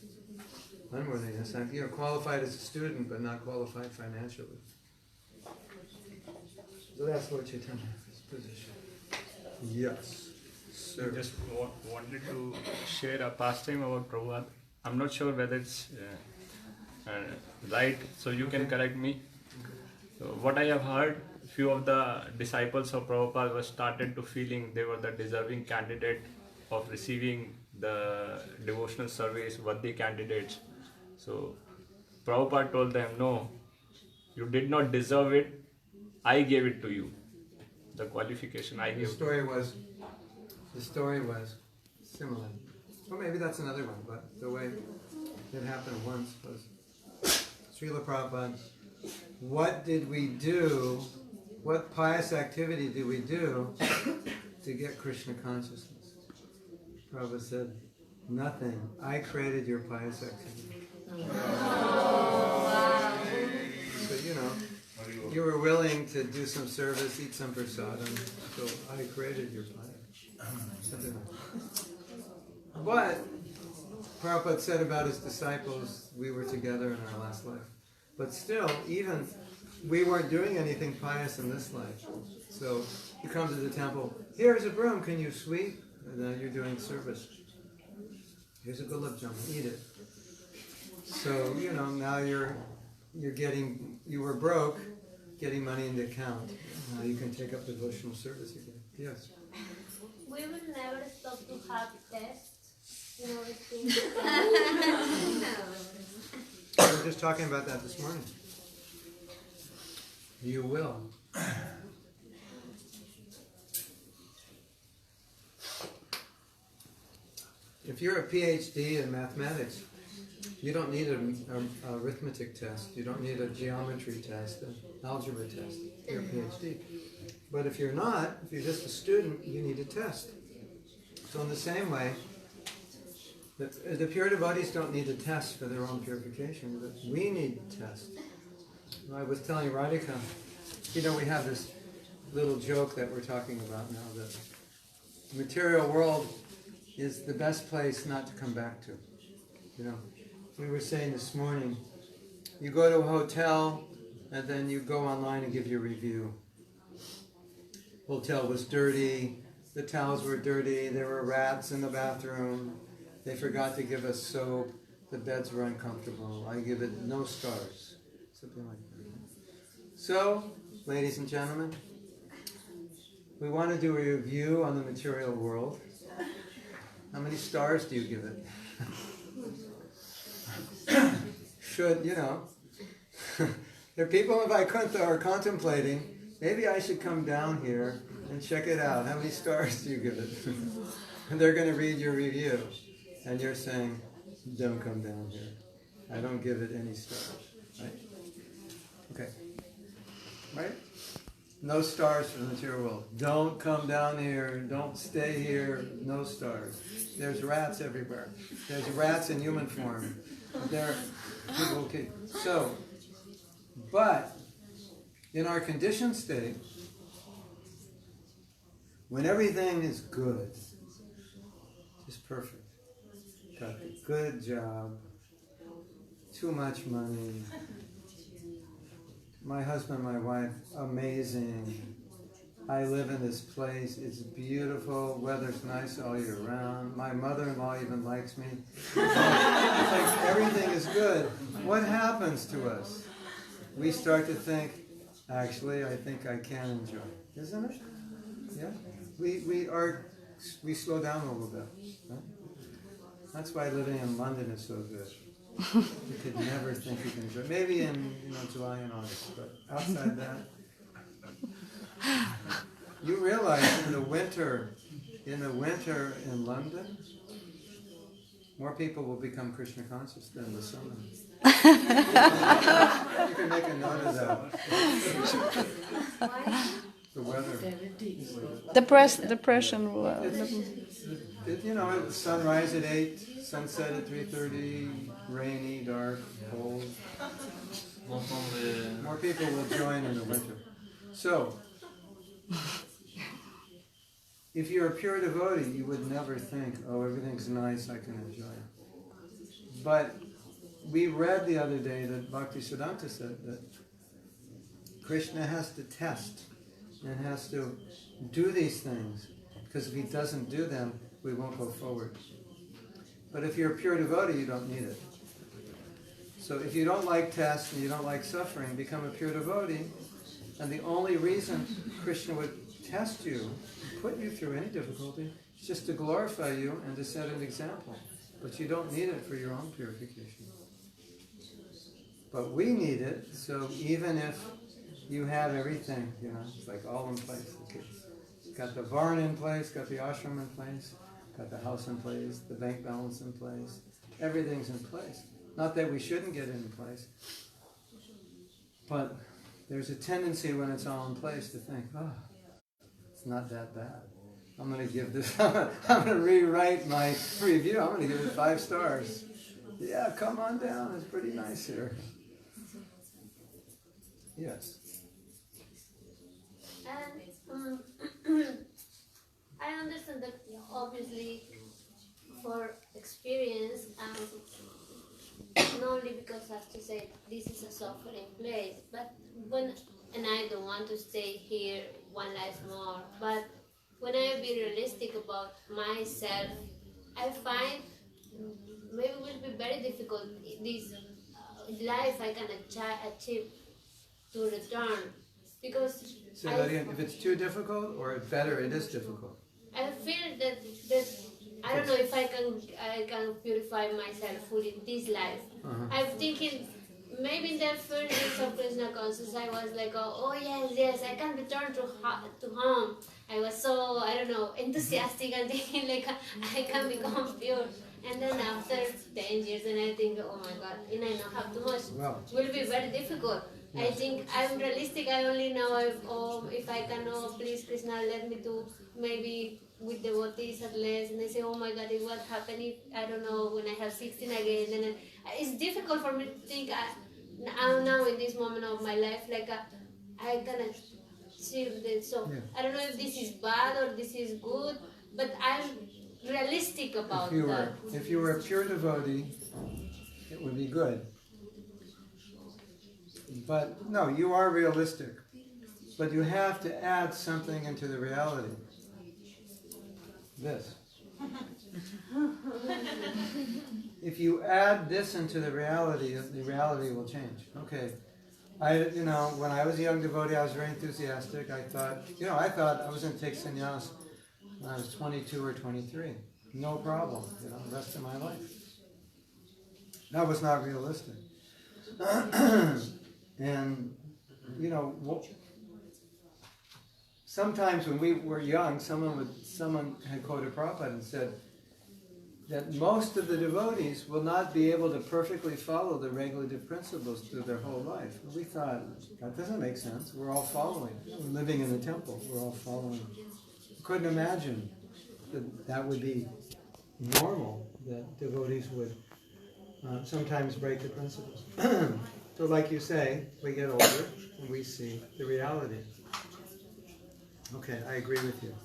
Unworthiness. I'm qualified as a student, but not qualified financially. So that's Lord Chaitanya's position. Yes, sir. I just wanted to share a pastime about Prabhupada. I'm not sure whether it's right, so you can correct me. So what I have heard, few of the disciples of Prabhupada were started to feeling they were the deserving candidate of receiving the devotional service, worthy candidates. So Prabhupada told them, no, you did not deserve it, I gave it to you. The qualification I gave. The story was similar. Well, maybe that's another one, but the way it happened once was Srila Prabhupada, what did we do, what pious activity did we do to get Krishna consciousness? Prabhupada said, nothing. I created your pious activity. So, you were willing to do some service, eat some prasadam, so I created your pious. Something like that. But Prabhupada said about his disciples, we were together in our last life. But still, even we weren't doing anything pious in this life. So you come to the temple, here's a broom, can you sweep? And now you're doing service. Here's a gulab jamun, eat it. So, now you were broke, getting money in the account. Now you can take up devotional service again. Yes? We will never stop to have tests in order to... We were just talking about that this morning. You will. If you're a PhD in mathematics, you don't need an arithmetic test. You don't need a geometry test, an algebra test. You're a PhD. But if you're not, if you're just a student, you need a test. So in the same way, the pure devotees don't need a test for their own purification, but we need a test. I was telling Radhika, you know, we have this little joke that we're talking about now, that the material world is the best place not to come back to. You know, we were saying this morning, you go to a hotel and then you go online and give your review. Hotel was dirty, the towels were dirty, there were rats in the bathroom, they forgot to give us soap, the beds were uncomfortable, I give it no stars. Something like that. So, ladies and gentlemen, we want to do a review on the material world. How many stars do you give it? Should, you know, there are people in Vaikuntha are contemplating, maybe I should come down here and check it out. How many stars do you give it? And they're going to read your review. And you're saying, don't come down here. I don't give it any stars. Right? Okay. Right? No stars for the material world. Don't come down here. Don't stay here. No stars. There's rats everywhere. There's rats in human form. There, people, okay. So, but in our conditioned state, when everything is good, just perfect, got a good job, too much money, my husband, my wife, amazing. I live in this place, it's beautiful, weather's nice all year round. My mother-in-law even likes me. It's like everything is good. What happens to us? We start to think, actually, I think I can enjoy. Isn't it? Yeah? We slow down a little bit. Right? That's why living in London is so good. You could never think you can enjoy. Maybe in July and August, but outside that, you realize in the winter in London, more people will become Krishna conscious than in the summer. You can make a note of that. The weather. Depression. Sunrise at 8, sunset at 3:30, rainy, dark, cold. More people will join in the winter. So, if you're a pure devotee, you would never think, oh, everything's nice, I can enjoy it. But we read the other day that Bhaktisiddhanta said that Krishna has to test and has to do these things, because if he doesn't do them, we won't go forward. But if you're a pure devotee, you don't need it. So if you don't like tests and you don't like suffering, become a pure devotee, and the only reason Krishna would test you, put you through any difficulty, is just to glorify you and to set an example. But you don't need it for your own purification. But we need it, so even if you have everything, it's like all in place. Okay. Got the varna in place, got the ashram in place, got the house in place, the bank balance in place, everything's in place. Not that we shouldn't get it in place, but there's a tendency when it's all in place to think, oh, it's not that bad. I'm going to give this, I'm going to rewrite my review, I'm going to give it 5 stars. Yeah, come on down, it's pretty nice here. Yes. And I understand that obviously for experience, not only because I have to say this is a suffering place, but and I don't want to stay here one life more, but when I be realistic about myself, I find maybe it will be very difficult this life I can achieve to return, because Say that again. If it's too difficult or better, it is difficult. I feel that I don't know if I can purify myself fully in this life. I'm thinking maybe in the first days of Krishna consciousness, I was like, oh yes, yes, I can return to home. I was so, I don't know, enthusiastic and thinking like I can become pure. And then after 10 years, and I think, oh my God, and I don't have too much. It will be very difficult. I think I'm realistic. I only know if I can, please Krishna, let me do maybe with devotees at least. And I say, oh my God, what happened if, I don't know, when I have 16 again. And it's difficult for me to think now in this moment of my life, like I can achieve this. So I don't know if this is bad or this is good, but I'm realistic about that. If you were a pure devotee, it would be good. But no, you are realistic. But you have to add something into the reality. This. If you add this into the reality will change. Okay. When I was a young devotee, I was very enthusiastic. I thought I was going to take sannyas when I was 22 or 23. No problem, the rest of my life. That was not realistic. And, sometimes when we were young, someone had quoted Prabhupada and said that most of the devotees will not be able to perfectly follow the regulative principles through their whole life. And we thought, that doesn't make sense. We're all following. We're living in the temple. We're all following. We couldn't imagine that would be normal, that devotees would sometimes break the principles. So like you say, we get older and we see the reality. Okay, I agree with you.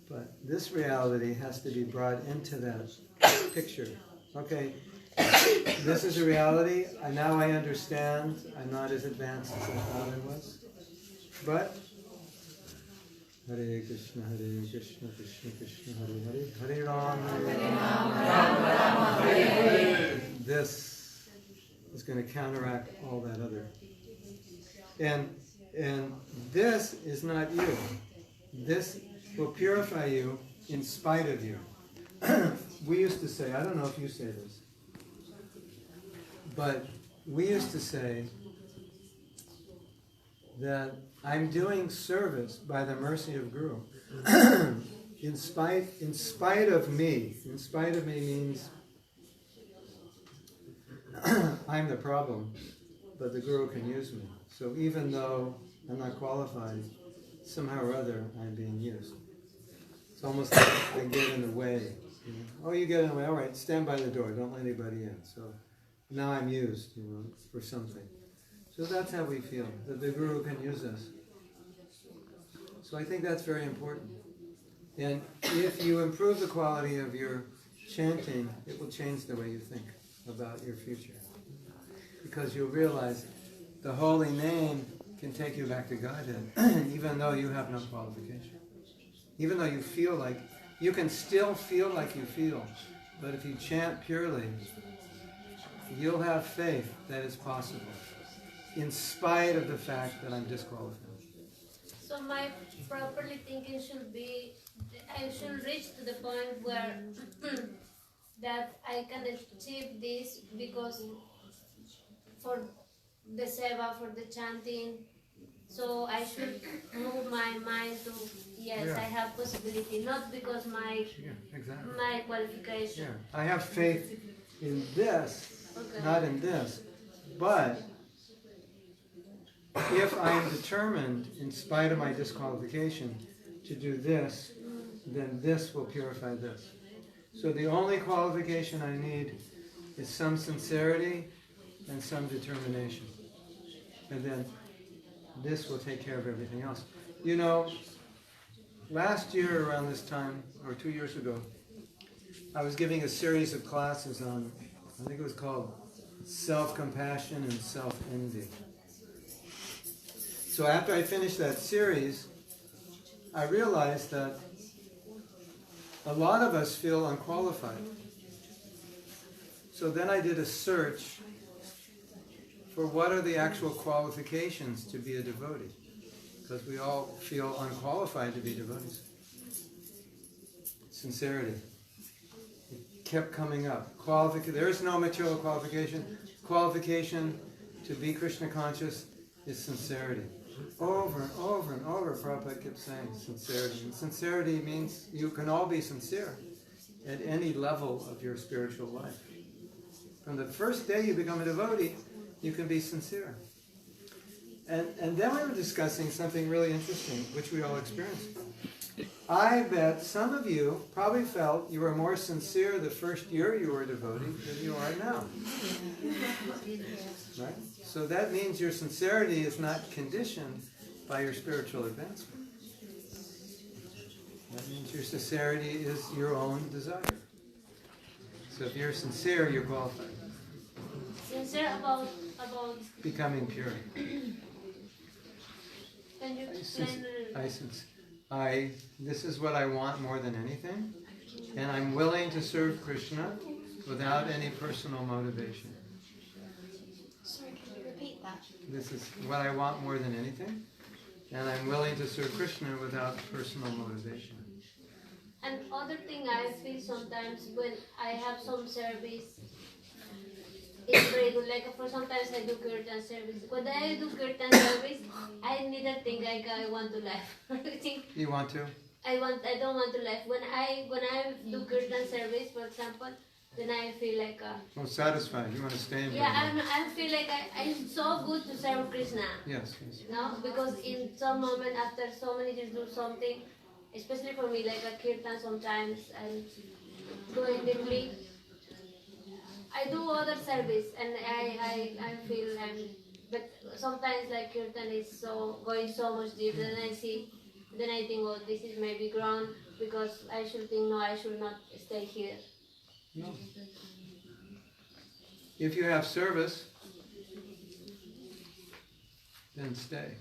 But this reality has to be brought into that picture. Okay, this is a reality. Now I understand. I'm not as advanced as I thought I was. But Hare Krishna, Krishna Krishna, Hare Hare, Hare Rama, Hare Rama. This is going to counteract all that other. And this is not you. This will purify you in spite of you. We used to say, I don't know if you say this, but we used to say that I'm doing service by the mercy of Guru. in spite of me. In spite of me means I'm the problem, but the Guru can use me. So even though I'm not qualified, somehow or other I'm being used. It's almost like I get in the way. Oh, you get in the way. All right, stand by the door. Don't let anybody in. So now I'm used, for something. So that's how we feel, that the Guru can use us. So I think that's very important. And if you improve the quality of your chanting, it will change the way you think about your future. Because you'll realize the holy name can take you back to Godhead, even though you have no qualification. Even though you feel like, you can still feel like you feel, but if you chant purely, you'll have faith that it's possible, in spite of the fact that I'm disqualified. So my properly thinking should be, I should reach to the point where that I can achieve this because for the seva, for the chanting, so I should move my mind to, yes, I have possibility, not because my qualification. Yeah. I have faith in this, not in this. But if I am determined, in spite of my disqualification, to do this, then this will purify this. So the only qualification I need is some sincerity and some determination. And then this will take care of everything else. Last year around this time, or 2 years ago, I was giving a series of classes on, I think it was called self-compassion and self-envy. So after I finished that series, I realized that a lot of us feel unqualified. So then I did a search for what are the actual qualifications to be a devotee. Because we all feel unqualified to be devotees. Sincerity. kept coming up. There is no material qualification. Qualification to be Krishna conscious is sincerity. Over and over and over, Prabhupada kept saying sincerity. And sincerity means you can all be sincere at any level of your spiritual life. From the first day you become a devotee, you can be sincere. And then we were discussing something really interesting, which we all experienced. I bet some of you probably felt you were more sincere the first year you were a devotee than you are now. Right? So that means your sincerity is not conditioned by your spiritual advancement. That means your sincerity is your own desire. So if you're sincere, you're qualified. Sincere about Becoming pure. can you explain? This is what I want more than anything, and I'm willing to serve Krishna without any personal motivation. Sorry, can you repeat that? This is what I want more than anything, and I'm willing to serve Krishna without personal motivation. And other thing I feel sometimes when I have some service, it's very good. Like for sometimes I do kirtan service. When I do kirtan service, I neither think like I want to laugh. You want to? I don't want to laugh. When I do kirtan service, for example, then I feel like satisfied. You want to stay in I feel like I'm so good to serve Krishna. Yes, yes. No, because in some moment after so many years do something, especially for me like a kirtan sometimes and going deeply. I do other service and I feel but sometimes like kirtan is so going so much deep. Then I think oh, this is maybe ground because I should think no, I should not stay here. No. If you have service, then stay.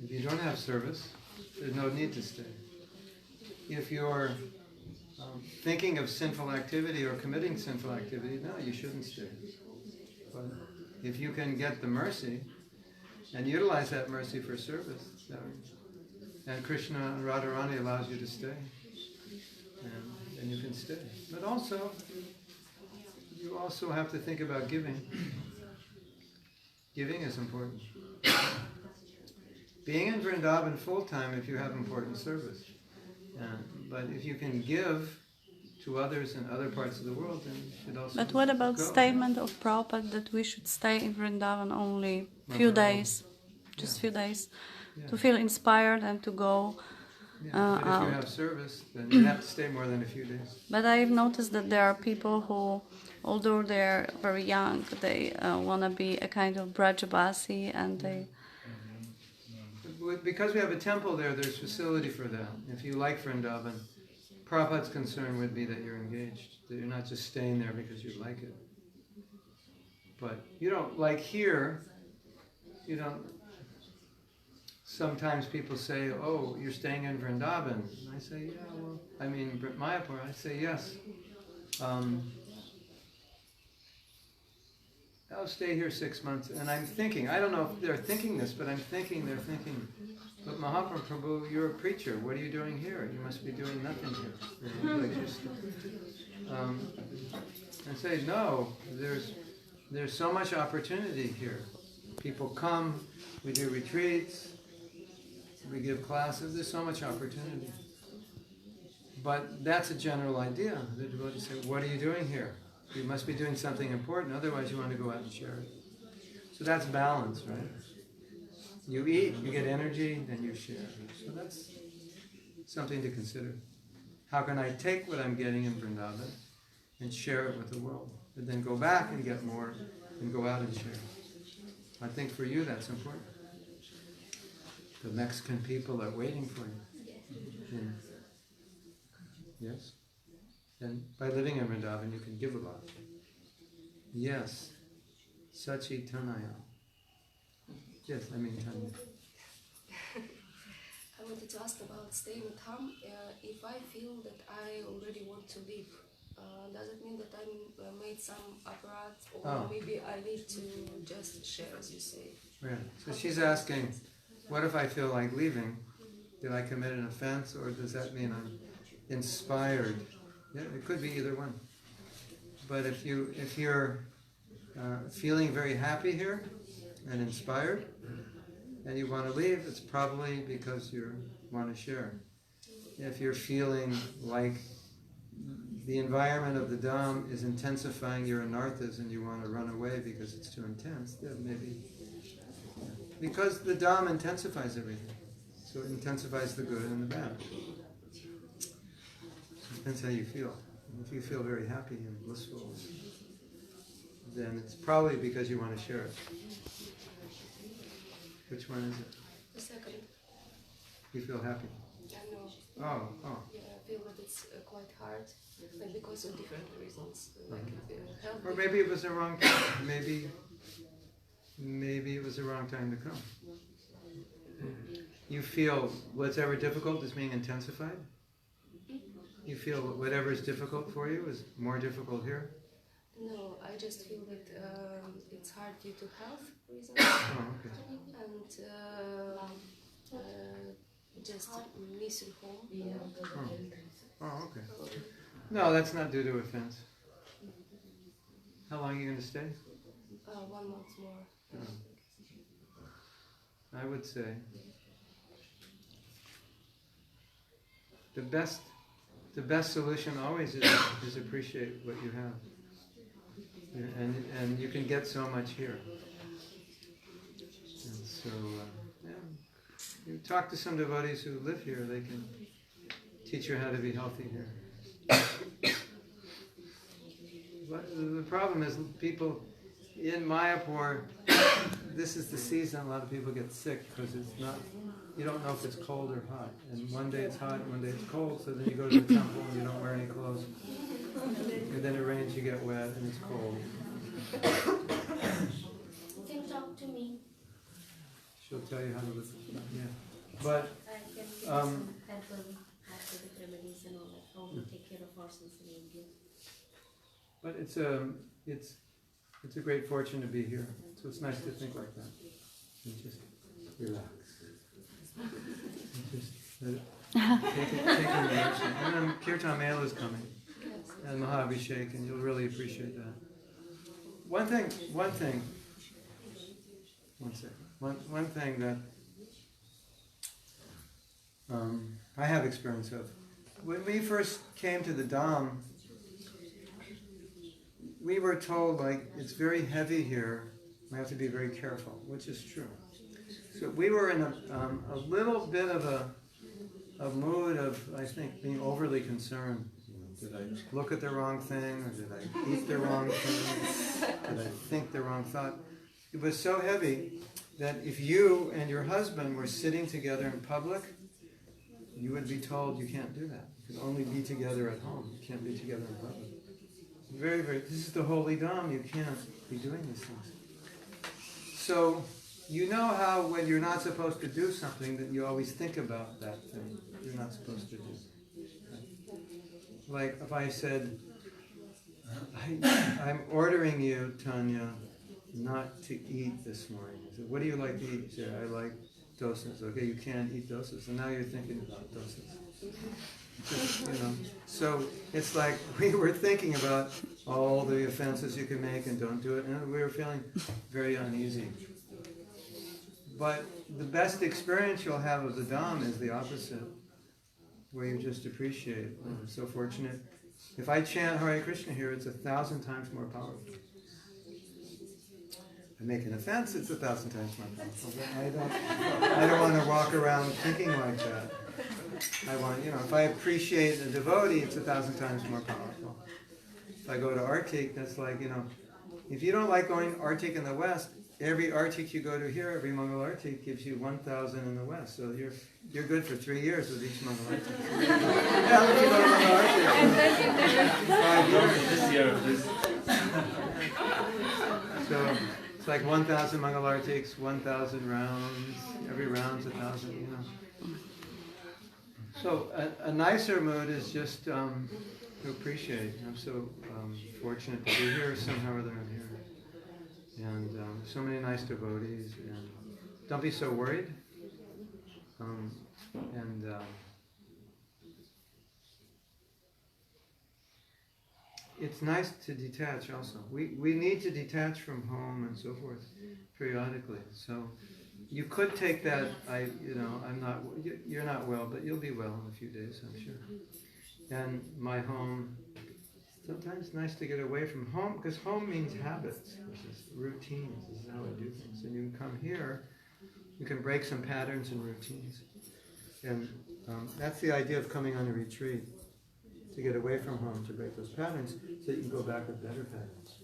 If you don't have service, there's no need to stay. If you're thinking of sinful activity or committing sinful activity, no, you shouldn't stay. But if you can get the mercy and utilize that mercy for service, and Krishna and Radharani allows you to stay, and you can stay. But also, you also have to think about giving. Giving is important. Being in Vrindavan full-time if you have important service. But if you can give to others in other parts of the world, then you should also But what about go. statement of Prabhupada that we should stay in Vrindavan only few days, just few days, to feel inspired and to go but if out. you have service, then you have to stay more than a few days. But I've noticed that there are people who, although they're very young, they want to be a kind of Brajabasi and they... Because we have a temple there, there's facility for that. If you like Vrindavan, Prabhupada's concern would be that you're engaged, that you're not just staying there because you like it. But you don't, like here, you don't, sometimes people say, oh, you're staying in Vrindavan. And I say, yeah, well, I mean, Mayapur, I say, yes. I'll stay here 6 months, and I'm thinking, I don't know if they're thinking this, but I'm thinking they're thinking, but Mahatma Prabhu, you're a preacher, what are you doing here? You must be doing nothing here. And say, no, there's so much opportunity here. People come, we do retreats, we give classes, there's so much opportunity. But that's a general idea. The devotees say, what are you doing here? You must be doing something important, otherwise you want to go out and share it. So that's balance, right? You eat, you get energy, then you share. So that's something to consider. How can I take what I'm getting in Vrindavan and share it with the world? But then go back and get more and go out and share. I think for you that's important. The Mexican people are waiting for you. Yes? And by living in Vrindavan, you can give a lot. Yes. Sachi Tanaya. Yes, I mean Tanya. I wanted to ask about staying at home. If I feel that I already want to leave, does it mean that I made some apparatus, or maybe I need to just share, as you say? Right. So she's asking, what if I feel like leaving? Did I commit an offense, or does that mean I'm inspired Yeah, it could be either one. But if you're feeling very happy here and inspired, and you want to leave, it's probably because you want to share. If you're feeling like the environment of the Dham is intensifying your anarthas and you want to run away because it's too intense, then maybe. Because the Dham intensifies everything. So it intensifies the good and the bad. So it depends how you feel. If you feel very happy and blissful, then it's probably because you want to share it. Which one is it? The second. You feel happy? No. Oh. Yeah, I feel that it's quite hard, and because of different reasons, like health. Or maybe it was the wrong time. Maybe it was the wrong time to come. You feel whatever difficult is being intensified? You feel whatever is difficult for you is more difficult here? No, I just feel that it's hard due to health reasons. Oh, okay. And just missing home. Oh, okay. No, that's not due to offense. How long are you going to stay? 1 month more. I would say the best solution always is appreciate what you have. And you can get so much here. And so, you talk to some devotees who live here, they can teach you how to be healthy here. But the problem is people in Mayapur, this is the season a lot of people get sick because it's not, you don't know if it's cold or hot. And one day it's hot, one day it's cold, so then you go to the temple and you don't wear any clothes. And then it rains, you get wet, and it's cold. You can talk to me. She'll tell you how to live. Yeah. But, I can give you some herbal Ayurvedic remedies and all that, how to take care of horses in India. but it's a great fortune to be here. So it's nice to think like that. And just relax. And just take it easy. And then Kirtan Mela is coming. And Mahabhishek, and you'll really appreciate that. One thing that I have experience of. When we first came to the Dham, we were told, like, it's very heavy here, we have to be very careful, which is true. So we were in a little bit of a mood of, I think, being overly concerned. Did I look at the wrong thing, or did I eat the wrong thing? Did I think the wrong thought? It was so heavy that if you and your husband were sitting together in public, you would be told you can't do that. You can only be together at home. You can't be together in public. Very, very, this is the holy Dham. You can't be doing these things. So, you know how when you're not supposed to do something, that you always think about that thing you're not supposed to do. Like if I said, I'm ordering you, Tanya, not to eat this morning. I said, what do you like to eat? You say, I like dosas. Okay, you can't eat dosas. And now you're thinking about dosas. Just, so it's like we were thinking about all the offenses you can make and don't do it, and we were feeling very uneasy. But the best experience you'll have of the Dham is the opposite, where you just appreciate. I'm so fortunate. If I chant Hare Krishna here, it's 1,000 times more powerful. If I make an offense, it's 1,000 times more powerful. I don't want to walk around thinking like that. I want, if I appreciate a devotee, it's 1,000 times more powerful. If I go to Artik, that's like, if you don't like going Artik in the West, every Artik you go to here, every Mangal Artik gives you 1,000 in the West. So you're good for 3 years with each Mangal Artik. Yeah, if you go to Mangal Artik. 5 years. This year. So it's like 1,000 Mangal Artiks, 1,000 rounds. Every round's 1,000, So a nicer mood is just to appreciate. I'm so fortunate to be here. Somehow or other I'm here. And so many nice devotees. And don't be so worried. it's nice to detach also. We need to detach from home and so forth periodically. So you could take that, you're not well, but you'll be well in a few days, I'm sure. And my home, sometimes it's nice to get away from home, because home means habits, which is routines. This is how I do things. And you can come here, you can break some patterns and routines. And that's the idea of coming on a retreat, to get away from home, to break those patterns, so you can go back with better patterns.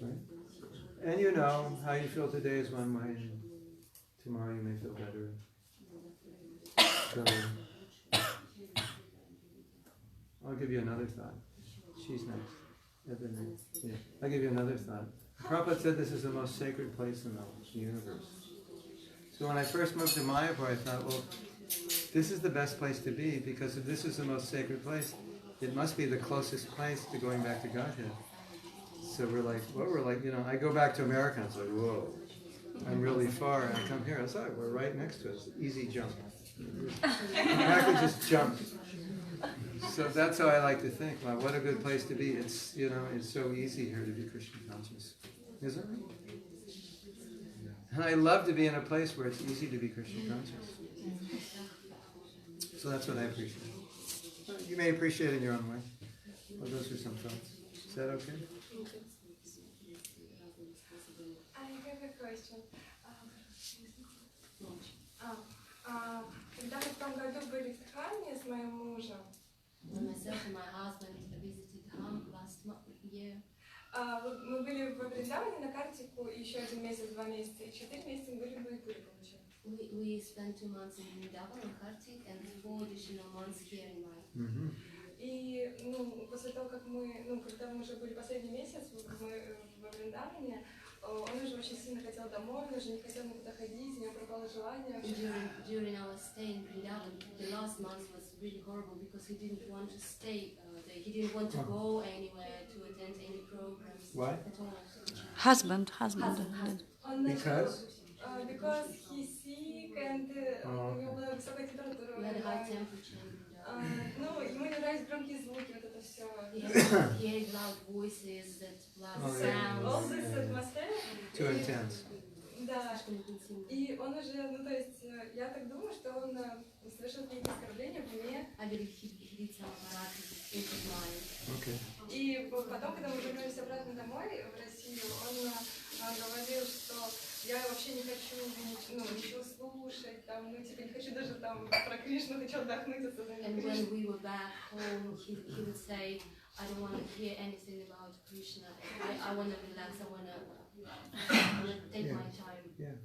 Right? And you know, how you feel today is one way, and tomorrow you may feel better. So, I'll give you another thought. She's next. Yeah. I'll give you another thought. Prabhupada said this is the most sacred place in the universe. So when I first moved to Mayapur, I thought, well, this is the best place to be, because if this is the most sacred place, it must be the closest place to going back to Godhead. So we're like, I go back to America and it's like, whoa, I'm really far, and I come here, it's like, we're right next to it. It's an easy jump. I could just jump. So that's how I like to think. Wow, what a good place to be. It's, it's so easy here to be Krishna conscious. Isn't it? And I love to be in a place where it's easy to be Krishna conscious. So that's what I appreciate. You may appreciate it in your own way. Well, those are some thoughts. Is that okay? I have a question. Когда мы в том году были в Дхаме с моим мужем, When myself and my husband visited Dham last year, мы были во Вриндаване на Картику еще 1 месяц, 2 месяца, и 4 месяца мы были в Майапуре, получается. we spent 2 months in Vrindavan and Kartik and 4 additional months here in Mayapur. И после того, как когда мы уже были последний месяц, мы во Вриндаване, он уже очень сильно хотел домой, он уже не хотел никуда ходить, у него пропало желание. During our stay in Vrindavan, the last month was really horrible because he didn't want to stay there. He didn't want to go anywhere, to attend any programs. Why? At all. Husband. Because he's sick and у него была высокая температура. We had a high temperature. Ему не нравятся громкие звуки, вот это все. He hated loud voices, that loud sounds. All this atmosphere. Too intense. Да. И он уже, то есть, я так думаю, что он совершил какие-то оскорбления в уме. I believe he did some karate in his mind. Okay. И потом, когда мы вернулись обратно домой, в Россию, он говорил, что я вообще не хочу ничего слушать, не хочу даже про Кришну, хочу отдохнуть от сознания. And when we were back home, he would say, I don't want to hear anything about Krishna. I want to relax. I want to take my time. Yeah.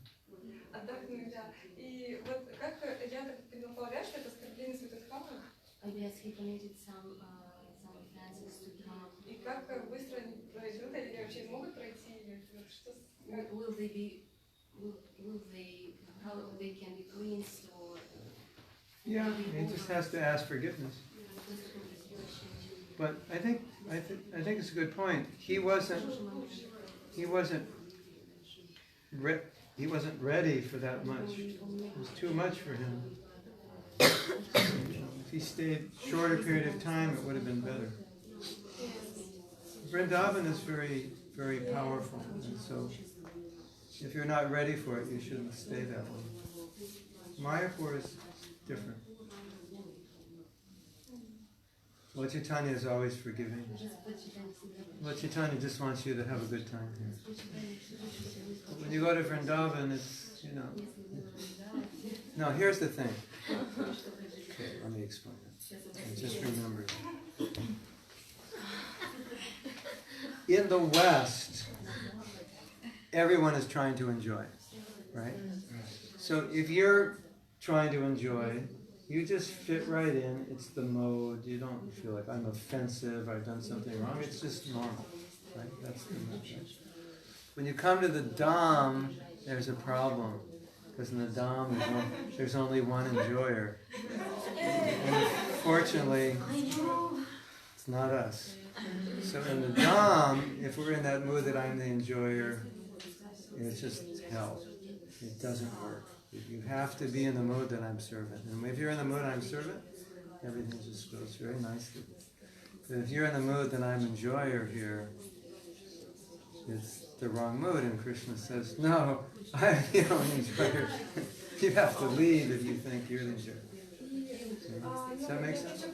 Отдохнуть, да. И вот как я так предполагаю, что это оскорбление святых Дхамы. I guess he committed some offenses to Dham. И как быстро они пройдут, или вообще могут пройти, или что? How they can be cleansed or? Yeah, he just has to ask forgiveness. But I think it's a good point. He wasn't ready for that much. It was too much for him. If he stayed a shorter period of time, it would have been better. Vrindavan is very, very powerful, and so if you're not ready for it, you shouldn't stay that way. Mayapur is different. Lord Chaitanya is always forgiving. Lord Chaitanya just wants you to have a good time here. When you go to Vrindavan, it's, No, here's the thing. Okay, let me explain it. I just remembered. In the West, everyone is trying to enjoy, right? So if you're trying to enjoy, you just fit right in. It's the mode. You don't feel like I'm offensive, I've done something wrong. It's just normal, right? That's the mode. When you come to the Dham, there's a problem. Because in the Dham, there's only one enjoyer. And fortunately, it's not us. So in the Dham, if we're in that mood that I'm the enjoyer, it's just hell. It doesn't work. You have to be in the mood that I'm servant. And if you're in the mood I'm servant, everything just goes very nicely. If you're in the mood that I'm enjoyer here, it's the wrong mood, and Krishna says, no, I'm the only enjoyer. You have to leave if you think you're the enjoyer. Does that make sense?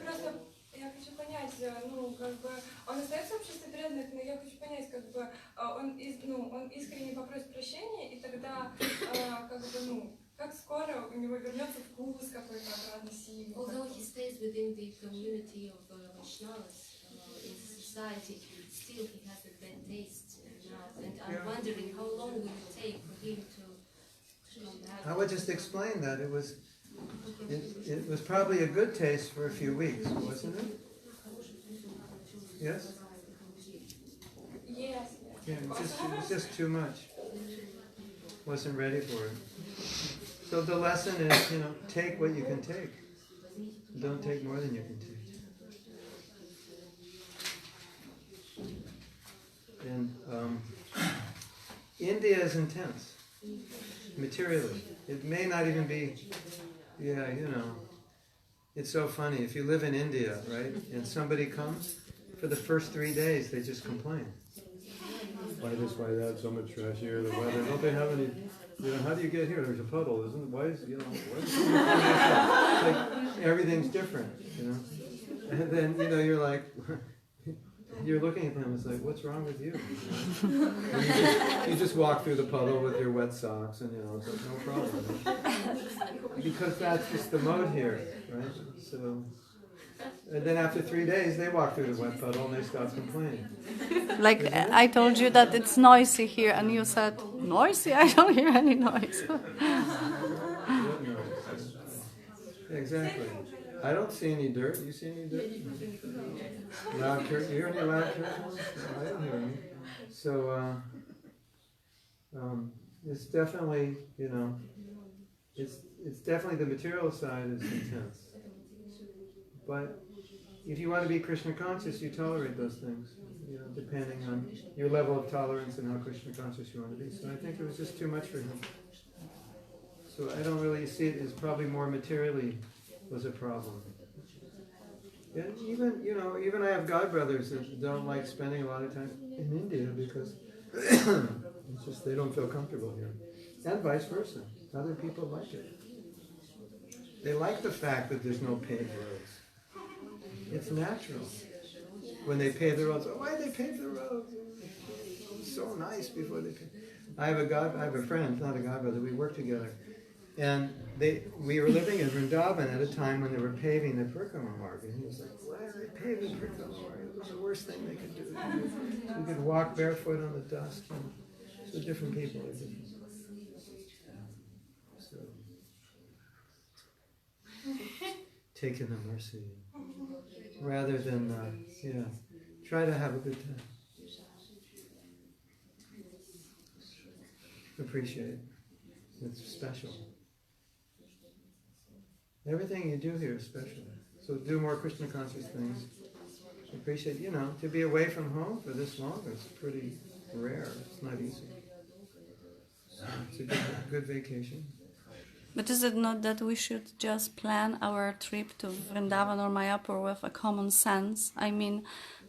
Я хочу понять, ну, как бы, он остается в обществе преданных, но я хочу понять, как бы, он искренне попросит прощения, и тогда, как бы, ну, как скоро у него вернется вкус какой-то обратно сильный. Although he stays within the community of Vaishnavas in society, still he has a bad taste now, and I'm wondering how long will it take for him to come back. I would just explain that it was probably a good taste for a few weeks, wasn't it? Yes? Yes. Yeah, it was just too much. Wasn't ready for it. So the lesson is, take what you can take. Don't take more than you can take. And India is intense, materially. It may not even be, it's so funny. If you live in India, right, and somebody comes, for the first 3 days they just complain. Why this, why that, so much trash here, the weather, don't they have any, how do you get here? There's a puddle, isn't it? Why is so much like, everything's different, And then, you're like, you're looking at them, it's like, what's wrong with you? You just walk through the puddle with your wet socks, and it's like, no problem. Because that's just the mode here, right? So, and then after 3 days, they walk through the wet puddle and they stop complaining. Like I told you that it's noisy here, and you said, noisy? I don't hear any noise. Exactly. I don't see any dirt. You see any dirt? Loud church. You hear any loud churches? No, I don't hear any. So it's definitely, it's definitely the material side is intense. But if you want to be Krishna conscious, you tolerate those things, depending on your level of tolerance and how Krishna conscious you want to be. So I think it was just too much for him. So I don't really see it as probably more materially was a problem. And even I have godbrothers that don't like spending a lot of time in India because it's just they don't feel comfortable here. And vice versa. Other people like it. They like the fact that there's no paved roads. It's natural. When they pave the roads, why did they pave the roads? It was so nice before they paved. I have a friend, not a godbrother, we work together. And we were living in Vrindavan at a time when they were paving the Parikrama Marg. And he was like, why are they paving the Parikrama Marg? It was the worst thing they could do. You could walk barefoot on the dust. So different people are different. So, take in the mercy. Rather than, try to have a good time. Appreciate it. It's special. Everything you do here is special. So do more Krishna conscious things. Appreciate, to be away from home for this long is pretty rare. It's not easy. It's a good vacation. But is it not that we should just plan our trip to Vrindavan or Mayapur with a common sense? I mean,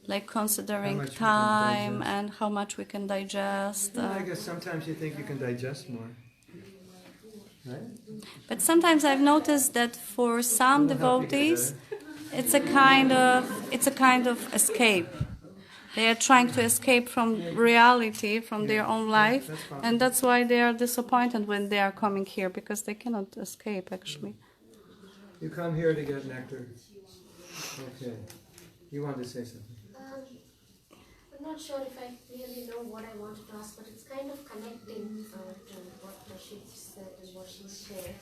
like considering time and how much we can digest. I guess sometimes you think you can digest more. Right? But sometimes I've noticed that for some devotees, it's a kind of escape. They are trying to escape from reality, from their own life, and that's why they are disappointed when they are coming here, because they cannot escape, actually. You come here to get nectar. Okay. You wanted to say something? I'm not sure if I really know what I wanted to ask, but it's kind of connecting to what she said and what she shared.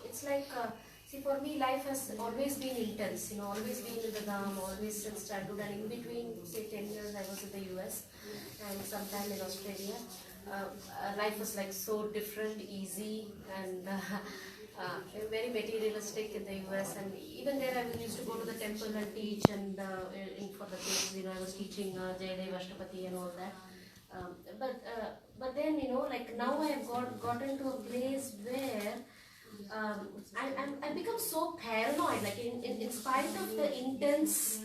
It's like, see, for me, life has always been intense, always been in the Dham, always since childhood, and in between, say, 10 years, I was in the US and sometime in Australia. Life was like so different, easy, and very materialistic in the US, and even there I used to go to the temple and teach, and for the kids, I was teaching Jayadev Ashtapati and all that. But then, like now I have gotten to a place where I become so paranoid, like in spite of the intense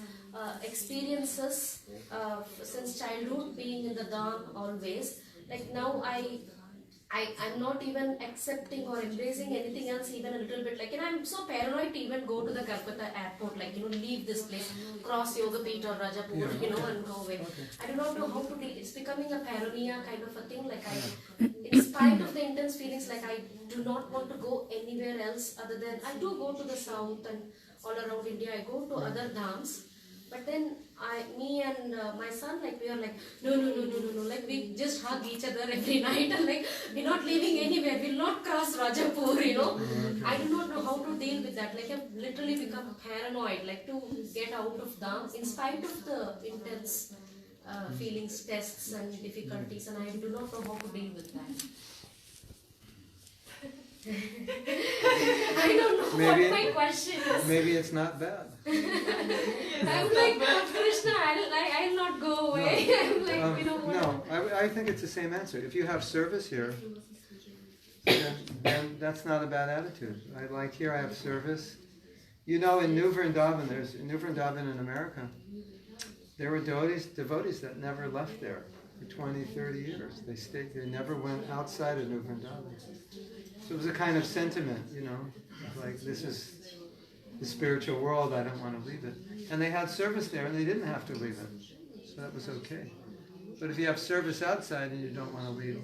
experiences since childhood, being in the Dham always, like now I'm not even accepting or embracing anything else even a little bit. Like, I'm so paranoid to even go to the Calcutta airport, like, leave this place, cross Yogapeeth or Rajapur, and go away. I do not know how to deal. It's becoming a paranoia kind of a thing. Like, in spite of the intense feelings, like, I do not want to go anywhere else other than, I do go to the south and all around India. I go to other dhams. But then me and my son, like, we are like, no, like, we just hug each other every night and like, we're not leaving anywhere, we'll not cross Rajapur, I do not know how to deal with that. Like, I've literally become paranoid, like, to get out of Dham in spite of the intense feelings, tests and difficulties, and I do not know how to deal with that. I don't know what my question is. Maybe it's not bad. I'm like, Krishna, I'll not go away. I'm like, No, I think it's the same answer. If you have service here, then that's not a bad attitude. Like here I have service. In New Vrindavan, New Vrindavan in America, there were devotees that never left there for 20, 30 years. They stayed, they never went outside of New Vrindavan. So it was a kind of sentiment, like this is the spiritual world, I don't want to leave it. And they had service there and they didn't have to leave it. So that was okay. But if you have service outside and you don't want to leave,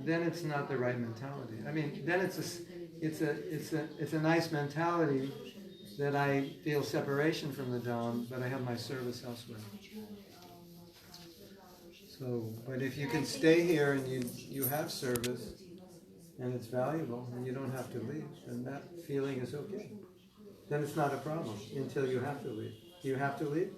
then it's not the right mentality. I mean, then it's a nice mentality that I feel separation from the Dham, but I have my service elsewhere. So, but if you can stay here and you have service, and it's valuable, and you don't have to leave, then that feeling is okay. Then it's not a problem until you have to leave. Do you have to leave?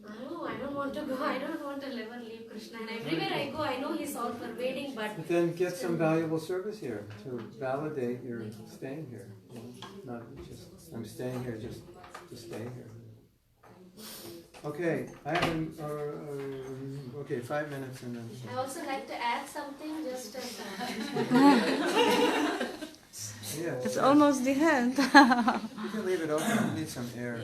No, I don't want to go. I don't want to ever leave Krishna. And everywhere I go, I know he's all pervading, but then get some valuable service here to validate your staying here. Not just, I'm staying here just to stay here. Okay, I have 5 minutes and then... I also like to add something just as Yes. It's almost the end. You can leave it open, you need some air.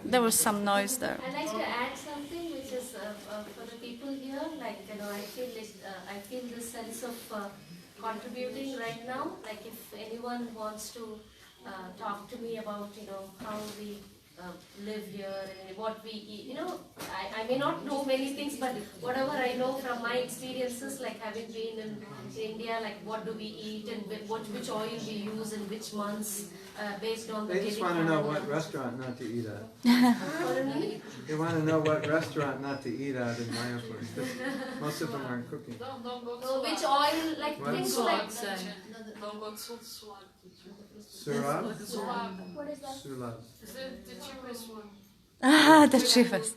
There was some noise there. I like to add something which is for the people here, like, I feel this sense of contributing right now. Like, if anyone wants to talk to me about, how we live here and what we eat, I may not know many things, but whatever I know from my experiences, like having been in India, like what do we eat and which oil we use in which months, based on the... They just want to know what restaurant not to eat at. They want to know what restaurant not to eat at in Mayapur. Most of them aren't cooking. So which oil, like what? Things like... Surab? What is that? Surab. The cheapest one. The cheapest.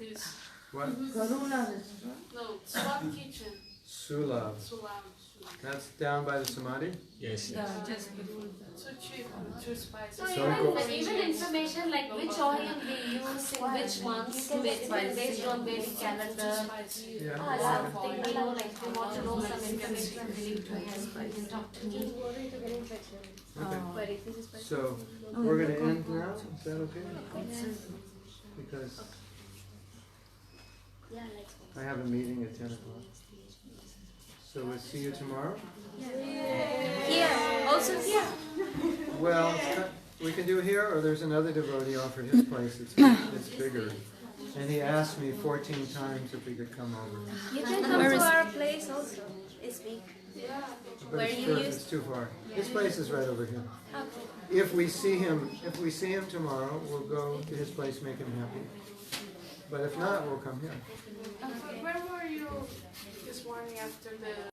What? No, Swap Kitchen. Sulab. That's down by the Samadhi? Yes. Just before that. Too cheap, too spicy. So even information like which oil we use in which months, based on Vedic calendar, Yeah. something, like if you want to know some information, you can talk to me. Okay. So, we're going to end now? Is that okay? Because I have a meeting at 10 o'clock. So we'll see you tomorrow? Here, also here. Well, we can do here, or there's another devotee offered his place. It's bigger. And he asked me 14 times if we could come over. You can come to our place also this week. But it's too far. His place is right over here. Okay. If we see him tomorrow, we'll go to his place, make him happy. But if not, we'll come here. Where